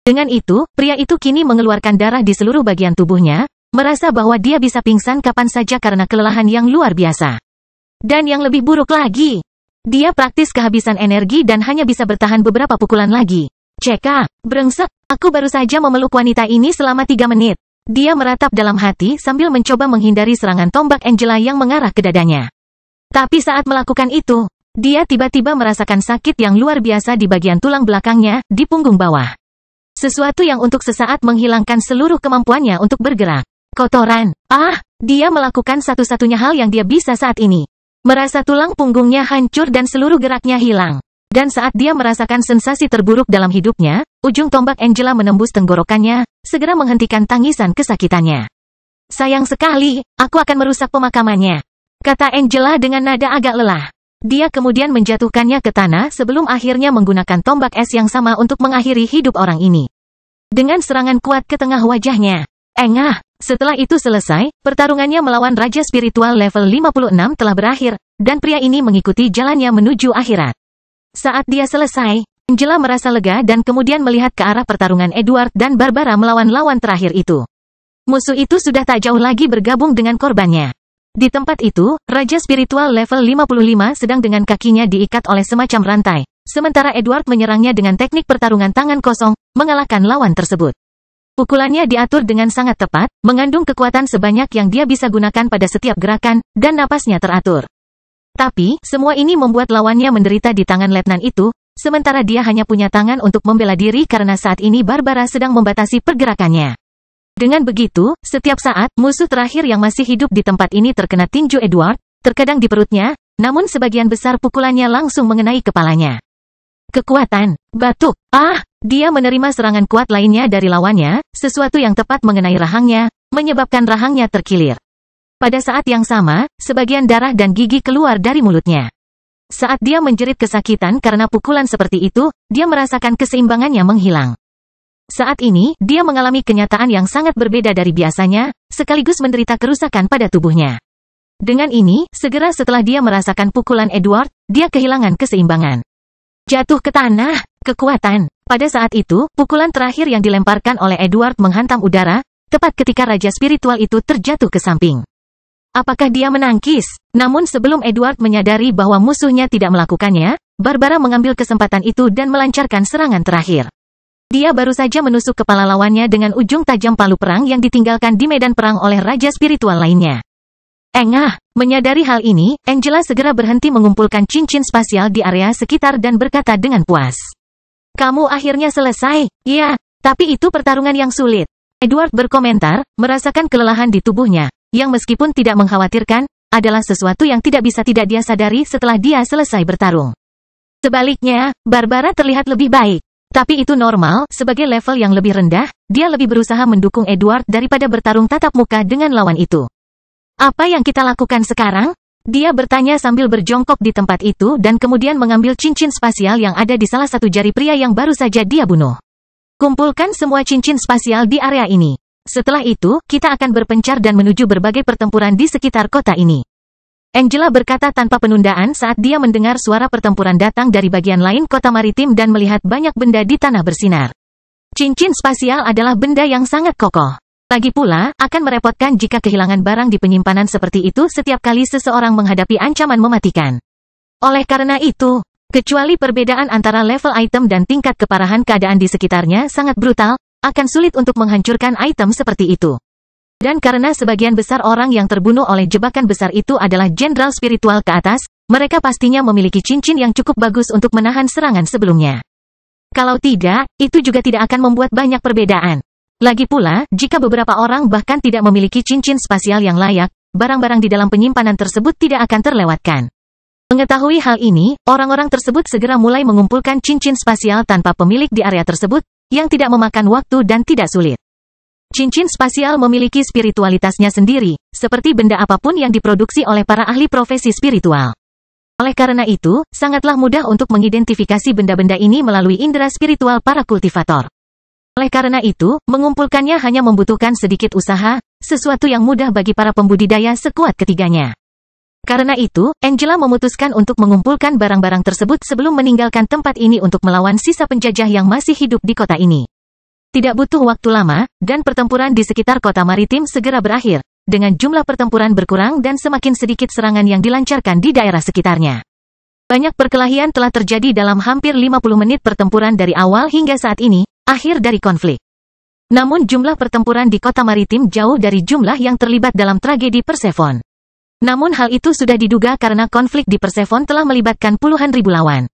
A: Dengan itu, pria itu kini mengeluarkan darah di seluruh bagian tubuhnya, merasa bahwa dia bisa pingsan kapan saja karena kelelahan yang luar biasa. Dan yang lebih buruk lagi, dia praktis kehabisan energi dan hanya bisa bertahan beberapa pukulan lagi. Ceka, brengsek, aku baru saja memeluk wanita ini selama 3 menit. Dia meratap dalam hati sambil mencoba menghindari serangan tombak Angela yang mengarah ke dadanya. Tapi saat melakukan itu, dia tiba-tiba merasakan sakit yang luar biasa di bagian tulang belakangnya, di punggung bawah. Sesuatu yang untuk sesaat menghilangkan seluruh kemampuannya untuk bergerak. Kotoran, dia melakukan satu-satunya hal yang dia bisa saat ini. Merasa tulang punggungnya hancur dan seluruh geraknya hilang. Dan saat dia merasakan sensasi terburuk dalam hidupnya, ujung tombak Angela menembus tenggorokannya, segera menghentikan tangisan kesakitannya. Sayang sekali, aku akan merusak pemakamannya, kata Angela dengan nada agak lelah. Dia kemudian menjatuhkannya ke tanah sebelum akhirnya menggunakan tombak es yang sama untuk mengakhiri hidup orang ini. Dengan serangan kuat ke tengah wajahnya. Setelah itu selesai, pertarungannya melawan Raja Spiritual level 56 telah berakhir, dan pria ini mengikuti jalannya menuju akhirat. Saat dia selesai, Angela merasa lega dan kemudian melihat ke arah pertarungan Edward dan Barbara melawan lawan terakhir itu. Musuh itu sudah tak jauh lagi bergabung dengan korbannya. Di tempat itu, Raja Spiritual level 55 sedang dengan kakinya diikat oleh semacam rantai, sementara Edward menyerangnya dengan teknik pertarungan tangan kosong, mengalahkan lawan tersebut. Pukulannya diatur dengan sangat tepat, mengandung kekuatan sebanyak yang dia bisa gunakan pada setiap gerakan, dan napasnya teratur. Tapi, semua ini membuat lawannya menderita di tangan letnan itu, sementara dia hanya punya tangan untuk membela diri karena saat ini Barbara sedang membatasi pergerakannya. Dengan begitu, setiap saat, musuh terakhir yang masih hidup di tempat ini terkena tinju Edward, terkadang di perutnya, namun sebagian besar pukulannya langsung mengenai kepalanya. Kekuatan, batuk, dia menerima serangan kuat lainnya dari lawannya, sesuatu yang tepat mengenai rahangnya, menyebabkan rahangnya terkilir. Pada saat yang sama, sebagian darah dan gigi keluar dari mulutnya. Saat dia menjerit kesakitan karena pukulan seperti itu, dia merasakan keseimbangannya menghilang. Saat ini, dia mengalami kenyataan yang sangat berbeda dari biasanya, sekaligus menderita kerusakan pada tubuhnya. Dengan ini, segera setelah dia merasakan pukulan Edward, dia kehilangan keseimbangan. Jatuh ke tanah, kekuatan. Pada saat itu, pukulan terakhir yang dilemparkan oleh Edward menghantam udara, tepat ketika Raja Spiritual itu terjatuh ke samping. Apakah dia menangkis? Namun sebelum Edward menyadari bahwa musuhnya tidak melakukannya, Barbara mengambil kesempatan itu dan melancarkan serangan terakhir. Dia baru saja menusuk kepala lawannya dengan ujung tajam palu perang yang ditinggalkan di medan perang oleh Raja Spiritual lainnya. Menyadari hal ini, Angela segera berhenti mengumpulkan cincin spasial di area sekitar dan berkata dengan puas. Kamu akhirnya selesai, ya, tapi itu pertarungan yang sulit. Edward berkomentar, merasakan kelelahan di tubuhnya, yang meskipun tidak mengkhawatirkan, adalah sesuatu yang tidak bisa tidak dia sadari setelah dia selesai bertarung. Sebaliknya, Barbara terlihat lebih baik. Tapi itu normal, sebagai level yang lebih rendah, dia lebih berusaha mendukung Edward daripada bertarung tatap muka dengan lawan itu. Apa yang kita lakukan sekarang? Dia bertanya sambil berjongkok di tempat itu dan kemudian mengambil cincin spasial yang ada di salah satu jari pria yang baru saja dia bunuh. Kumpulkan semua cincin spasial di area ini. Setelah itu, kita akan berpencar dan menuju berbagai pertempuran di sekitar kota ini. Angela berkata tanpa penundaan saat dia mendengar suara pertempuran datang dari bagian lain kota maritim dan melihat banyak benda di tanah bersinar. Cincin spasial adalah benda yang sangat kokoh. Lagi pula, akan merepotkan jika kehilangan barang di penyimpanan seperti itu setiap kali seseorang menghadapi ancaman mematikan. Oleh karena itu, kecuali perbedaan antara level item dan tingkat keparahan keadaan di sekitarnya sangat brutal, akan sulit untuk menghancurkan item seperti itu. Dan karena sebagian besar orang yang terbunuh oleh jebakan besar itu adalah jenderal spiritual ke atas, mereka pastinya memiliki cincin yang cukup bagus untuk menahan serangan sebelumnya. Kalau tidak, itu juga tidak akan membuat banyak perbedaan. Lagi pula, jika beberapa orang bahkan tidak memiliki cincin spasial yang layak, barang-barang di dalam penyimpanan tersebut tidak akan terlewatkan. Mengetahui hal ini, orang-orang tersebut segera mulai mengumpulkan cincin spasial tanpa pemilik di area tersebut, yang tidak memakan waktu dan tidak sulit. Cincin spasial memiliki spiritualitasnya sendiri, seperti benda apapun yang diproduksi oleh para ahli profesi spiritual. Oleh karena itu, sangatlah mudah untuk mengidentifikasi benda-benda ini melalui indera spiritual para kultivator. Oleh karena itu, mengumpulkannya hanya membutuhkan sedikit usaha, sesuatu yang mudah bagi para pembudidaya sekuat ketiganya. Karena itu, Angela memutuskan untuk mengumpulkan barang-barang tersebut sebelum meninggalkan tempat ini untuk melawan sisa penjajah yang masih hidup di kota ini. Tidak butuh waktu lama, dan pertempuran di sekitar kota maritim segera berakhir, dengan jumlah pertempuran berkurang dan semakin sedikit serangan yang dilancarkan di daerah sekitarnya. Banyak perkelahian telah terjadi dalam hampir 50 menit pertempuran dari awal hingga saat ini, akhir dari konflik. Namun jumlah pertempuran di kota maritim jauh dari jumlah yang terlibat dalam tragedi Persephone. Namun hal itu sudah diduga karena konflik di Persephone telah melibatkan puluhan ribu lawan.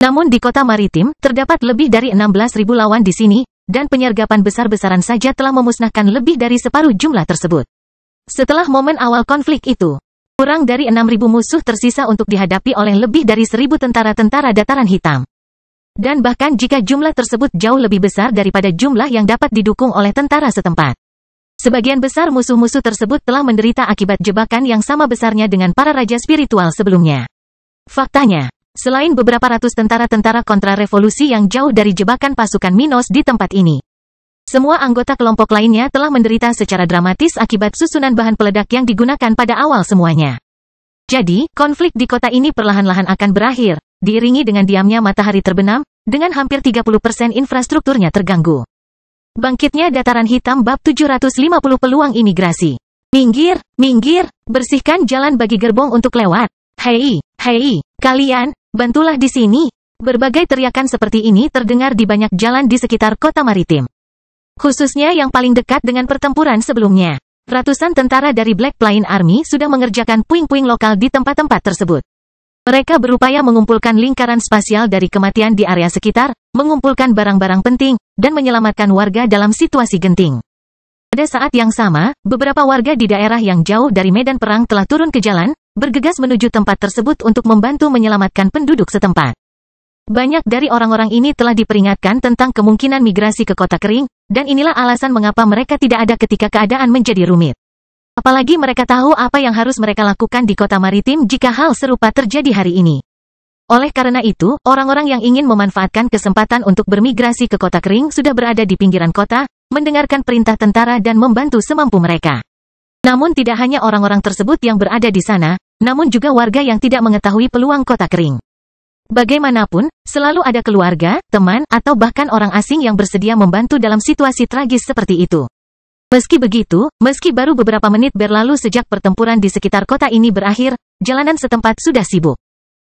A: Namun di kota maritim, terdapat lebih dari 16.000 lawan di sini, dan penyergapan besar-besaran saja telah memusnahkan lebih dari separuh jumlah tersebut. Setelah momen awal konflik itu, Kurang dari 6.000 musuh tersisa untuk dihadapi oleh lebih dari 1.000 tentara-tentara dataran hitam. Dan bahkan jika jumlah tersebut jauh lebih besar daripada jumlah yang dapat didukung oleh tentara setempat. Sebagian besar musuh-musuh tersebut telah menderita akibat jebakan yang sama besarnya dengan para raja spiritual sebelumnya. Faktanya, selain beberapa ratus tentara-tentara kontra-revolusi yang jauh dari jebakan pasukan Minos di tempat ini, semua anggota kelompok lainnya telah menderita secara dramatis akibat susunan bahan peledak yang digunakan pada awal semuanya. Jadi, konflik di kota ini perlahan-lahan akan berakhir, diiringi dengan diamnya matahari terbenam, dengan hampir 30% infrastrukturnya terganggu. Bangkitnya dataran hitam bab 750 peluang imigrasi. Minggir, minggir, bersihkan jalan bagi gerbong untuk lewat. Hei, hei, kalian, bantulah di sini. Berbagai teriakan seperti ini terdengar di banyak jalan di sekitar kota maritim. Khususnya yang paling dekat dengan pertempuran sebelumnya. Ratusan tentara dari Black Plain Army sudah mengerjakan puing-puing lokal di tempat-tempat tersebut. Mereka berupaya mengumpulkan lingkaran spasial dari kematian di area sekitar, mengumpulkan barang-barang penting, dan menyelamatkan warga dalam situasi genting. Pada saat yang sama, beberapa warga di daerah yang jauh dari medan perang telah turun ke jalan, bergegas menuju tempat tersebut untuk membantu menyelamatkan penduduk setempat. Banyak dari orang-orang ini telah diperingatkan tentang kemungkinan migrasi ke kota kering, dan inilah alasan mengapa mereka tidak ada ketika keadaan menjadi rumit. Apalagi mereka tahu apa yang harus mereka lakukan di kota maritim jika hal serupa terjadi hari ini. Oleh karena itu, orang-orang yang ingin memanfaatkan kesempatan untuk bermigrasi ke kota kering sudah berada di pinggiran kota, mendengarkan perintah tentara dan membantu semampu mereka. Namun tidak hanya orang-orang tersebut yang berada di sana, namun juga warga yang tidak mengetahui peluang kota kering. Bagaimanapun, selalu ada keluarga, teman, atau bahkan orang asing yang bersedia membantu dalam situasi tragis seperti itu. Meski begitu, meski baru beberapa menit berlalu sejak pertempuran di sekitar kota ini berakhir, jalanan setempat sudah sibuk.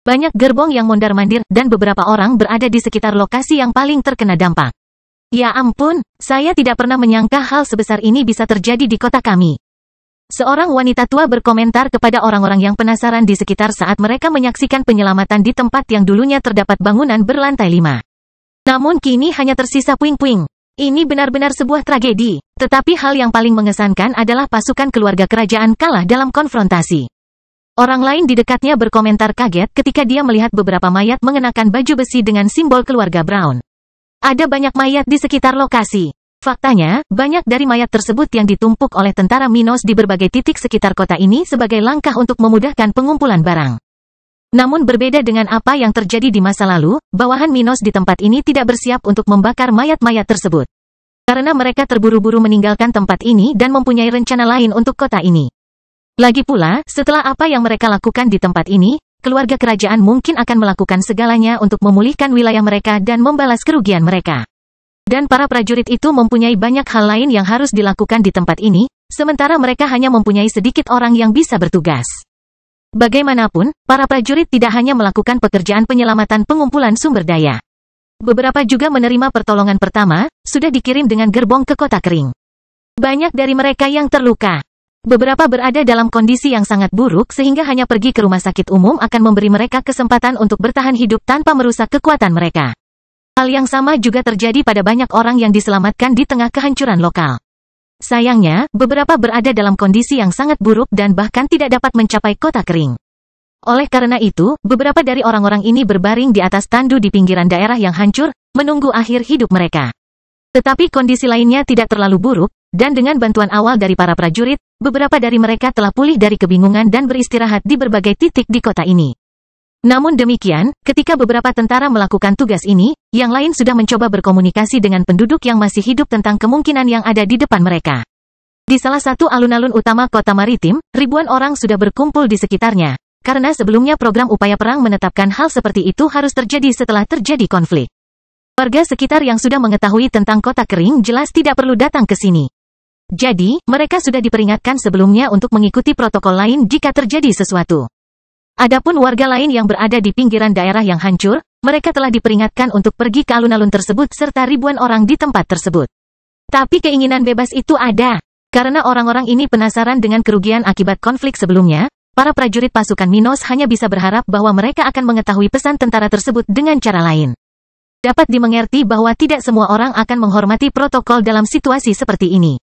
A: Banyak gerbong yang mondar-mandir, dan beberapa orang berada di sekitar lokasi yang paling terkena dampak. Ya ampun, saya tidak pernah menyangka hal sebesar ini bisa terjadi di kota kami. Seorang wanita tua berkomentar kepada orang-orang yang penasaran di sekitar saat mereka menyaksikan penyelamatan di tempat yang dulunya terdapat bangunan berlantai 5. Namun kini hanya tersisa puing-puing. Ini benar-benar sebuah tragedi. Tetapi hal yang paling mengesankan adalah pasukan keluarga kerajaan kalah dalam konfrontasi. Orang lain di dekatnya berkomentar kaget ketika dia melihat beberapa mayat mengenakan baju besi dengan simbol keluarga Brown. Ada banyak mayat di sekitar lokasi. Faktanya, banyak dari mayat tersebut yang ditumpuk oleh tentara Minos di berbagai titik sekitar kota ini sebagai langkah untuk memudahkan pengumpulan barang. Namun berbeda dengan apa yang terjadi di masa lalu, bawahan Minos di tempat ini tidak bersiap untuk membakar mayat-mayat tersebut. Karena mereka terburu-buru meninggalkan tempat ini dan mempunyai rencana lain untuk kota ini. Lagi pula, setelah apa yang mereka lakukan di tempat ini, keluarga kerajaan mungkin akan melakukan segalanya untuk memulihkan wilayah mereka dan membalas kerugian mereka. Dan para prajurit itu mempunyai banyak hal lain yang harus dilakukan di tempat ini, sementara mereka hanya mempunyai sedikit orang yang bisa bertugas. Bagaimanapun, para prajurit tidak hanya melakukan pekerjaan penyelamatan pengumpulan sumber daya. Beberapa juga menerima pertolongan pertama, sudah dikirim dengan gerbong ke kota kering. Banyak dari mereka yang terluka. Beberapa berada dalam kondisi yang sangat buruk sehingga hanya pergi ke rumah sakit umum akan memberi mereka kesempatan untuk bertahan hidup tanpa merusak kekuatan mereka. Hal yang sama juga terjadi pada banyak orang yang diselamatkan di tengah kehancuran lokal. Sayangnya, beberapa berada dalam kondisi yang sangat buruk dan bahkan tidak dapat mencapai kota kering. Oleh karena itu, beberapa dari orang-orang ini berbaring di atas tandu di pinggiran daerah yang hancur, menunggu akhir hidup mereka. Tetapi kondisi lainnya tidak terlalu buruk, dan dengan bantuan awal dari para prajurit, beberapa dari mereka telah pulih dari kebingungan dan beristirahat di berbagai titik di kota ini. Namun demikian, ketika beberapa tentara melakukan tugas ini, yang lain sudah mencoba berkomunikasi dengan penduduk yang masih hidup tentang kemungkinan yang ada di depan mereka. Di salah satu alun-alun utama kota maritim, ribuan orang sudah berkumpul di sekitarnya, karena sebelumnya program upaya perang menetapkan hal seperti itu harus terjadi setelah terjadi konflik. Warga sekitar yang sudah mengetahui tentang kota kering jelas tidak perlu datang ke sini. Jadi, mereka sudah diperingatkan sebelumnya untuk mengikuti protokol lain jika terjadi sesuatu. Adapun warga lain yang berada di pinggiran daerah yang hancur, mereka telah diperingatkan untuk pergi ke alun-alun tersebut serta ribuan orang di tempat tersebut. Tapi keinginan bebas itu ada. Karena orang-orang ini penasaran dengan kerugian akibat konflik sebelumnya, para prajurit pasukan Minos hanya bisa berharap bahwa mereka akan mengetahui pesan tentara tersebut dengan cara lain. Dapat dimengerti bahwa tidak semua orang akan menghormati protokol dalam situasi seperti ini.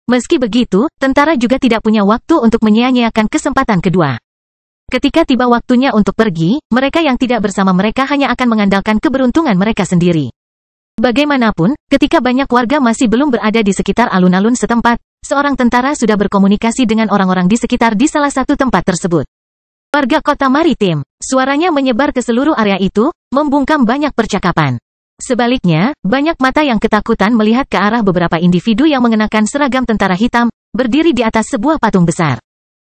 A: Meski begitu, tentara juga tidak punya waktu untuk menyia-nyiakan kesempatan kedua. Ketika tiba waktunya untuk pergi, mereka yang tidak bersama mereka hanya akan mengandalkan keberuntungan mereka sendiri. Bagaimanapun, ketika banyak warga masih belum berada di sekitar alun-alun setempat, seorang tentara sudah berkomunikasi dengan orang-orang di sekitar di salah satu tempat tersebut. Warga kota maritim, suaranya menyebar ke seluruh area itu, membungkam banyak percakapan. Sebaliknya, banyak mata yang ketakutan melihat ke arah beberapa individu yang mengenakan seragam tentara hitam, berdiri di atas sebuah patung besar.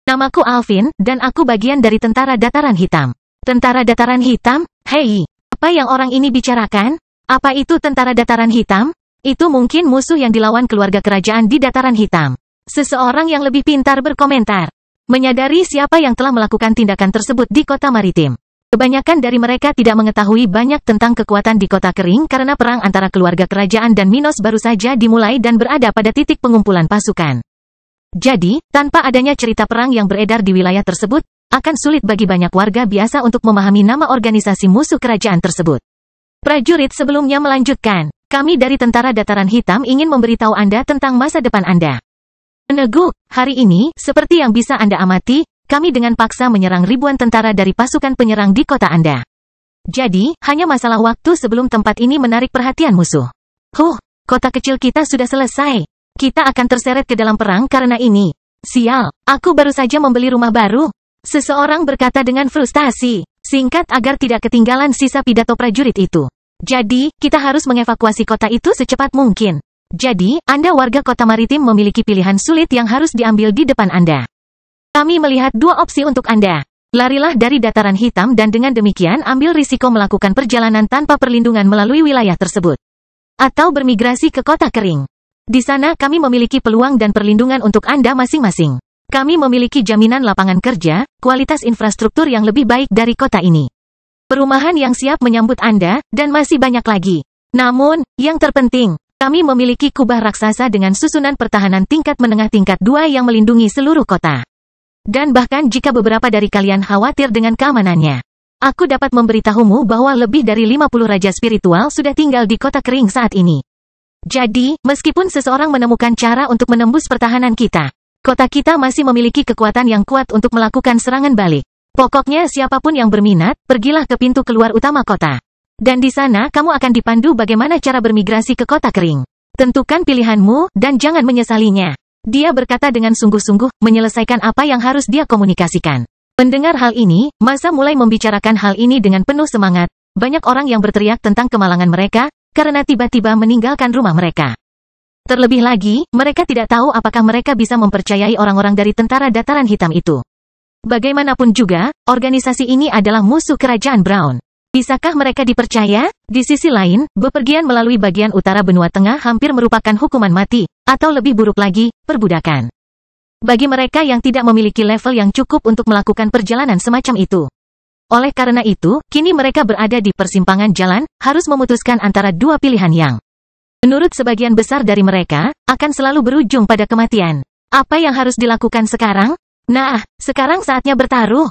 A: Namaku Alvin, dan aku bagian dari tentara dataran hitam. Tentara dataran hitam? Hei, apa yang orang ini bicarakan? Apa itu tentara dataran hitam? Itu mungkin musuh yang dilawan keluarga kerajaan di dataran hitam. Seseorang yang lebih pintar berkomentar. Menyadari siapa yang telah melakukan tindakan tersebut di kota maritim. Kebanyakan dari mereka tidak mengetahui banyak tentang kekuatan di kota kering karena perang antara keluarga kerajaan dan Minos baru saja dimulai dan berada pada titik pengumpulan pasukan. Jadi, tanpa adanya cerita perang yang beredar di wilayah tersebut, akan sulit bagi banyak warga biasa untuk memahami nama organisasi musuh kerajaan tersebut. Prajurit sebelumnya melanjutkan, kami dari tentara dataran hitam ingin memberitahu Anda tentang masa depan Anda. Meneguk, hari ini, seperti yang bisa Anda amati, kami dengan paksa menyerang ribuan tentara dari pasukan penyerang di kota Anda. Jadi, hanya masalah waktu sebelum tempat ini menarik perhatian musuh. Kota kecil kita sudah selesai. Kita akan terseret ke dalam perang karena ini. Sial, aku baru saja membeli rumah baru. Seseorang berkata dengan frustasi, singkat agar tidak ketinggalan sisa pidato prajurit itu. Jadi, kita harus mengevakuasi kota itu secepat mungkin. Jadi, Anda warga kota maritim memiliki pilihan sulit yang harus diambil di depan Anda. Kami melihat dua opsi untuk Anda. Larilah dari dataran hitam dan dengan demikian ambil risiko melakukan perjalanan tanpa perlindungan melalui wilayah tersebut. Atau bermigrasi ke kota kering. Di sana kami memiliki peluang dan perlindungan untuk Anda masing-masing. Kami memiliki jaminan lapangan kerja, kualitas infrastruktur yang lebih baik dari kota ini. Perumahan yang siap menyambut Anda, dan masih banyak lagi. Namun, yang terpenting, kami memiliki kubah raksasa dengan susunan pertahanan tingkat menengah tingkat 2 yang melindungi seluruh kota. Dan bahkan jika beberapa dari kalian khawatir dengan keamanannya, aku dapat memberitahumu bahwa lebih dari 50 raja spiritual sudah tinggal di kota kering saat ini. Jadi, meskipun seseorang menemukan cara untuk menembus pertahanan kita, kota kita masih memiliki kekuatan yang kuat untuk melakukan serangan balik. Pokoknya siapapun yang berminat, pergilah ke pintu keluar utama kota. Dan di sana kamu akan dipandu bagaimana cara bermigrasi ke kota kering. Tentukan pilihanmu, dan jangan menyesalinya. Dia berkata dengan sungguh-sungguh, menyelesaikan apa yang harus dia komunikasikan. Mendengar hal ini, masa mulai membicarakan hal ini dengan penuh semangat. Banyak orang yang berteriak tentang kemalangan mereka, karena tiba-tiba meninggalkan rumah mereka. Terlebih lagi, mereka tidak tahu apakah mereka bisa mempercayai orang-orang dari tentara dataran hitam itu. Bagaimanapun juga, organisasi ini adalah musuh kerajaan Brown. Bisakah mereka dipercaya? Di sisi lain, bepergian melalui bagian utara benua tengah hampir merupakan hukuman mati, atau lebih buruk lagi, perbudakan. Bagi mereka yang tidak memiliki level yang cukup untuk melakukan perjalanan semacam itu. Oleh karena itu, kini mereka berada di persimpangan jalan, harus memutuskan antara dua pilihan yang, menurut sebagian besar dari mereka, akan selalu berujung pada kematian. Apa yang harus dilakukan sekarang? Nah, sekarang saatnya bertaruh.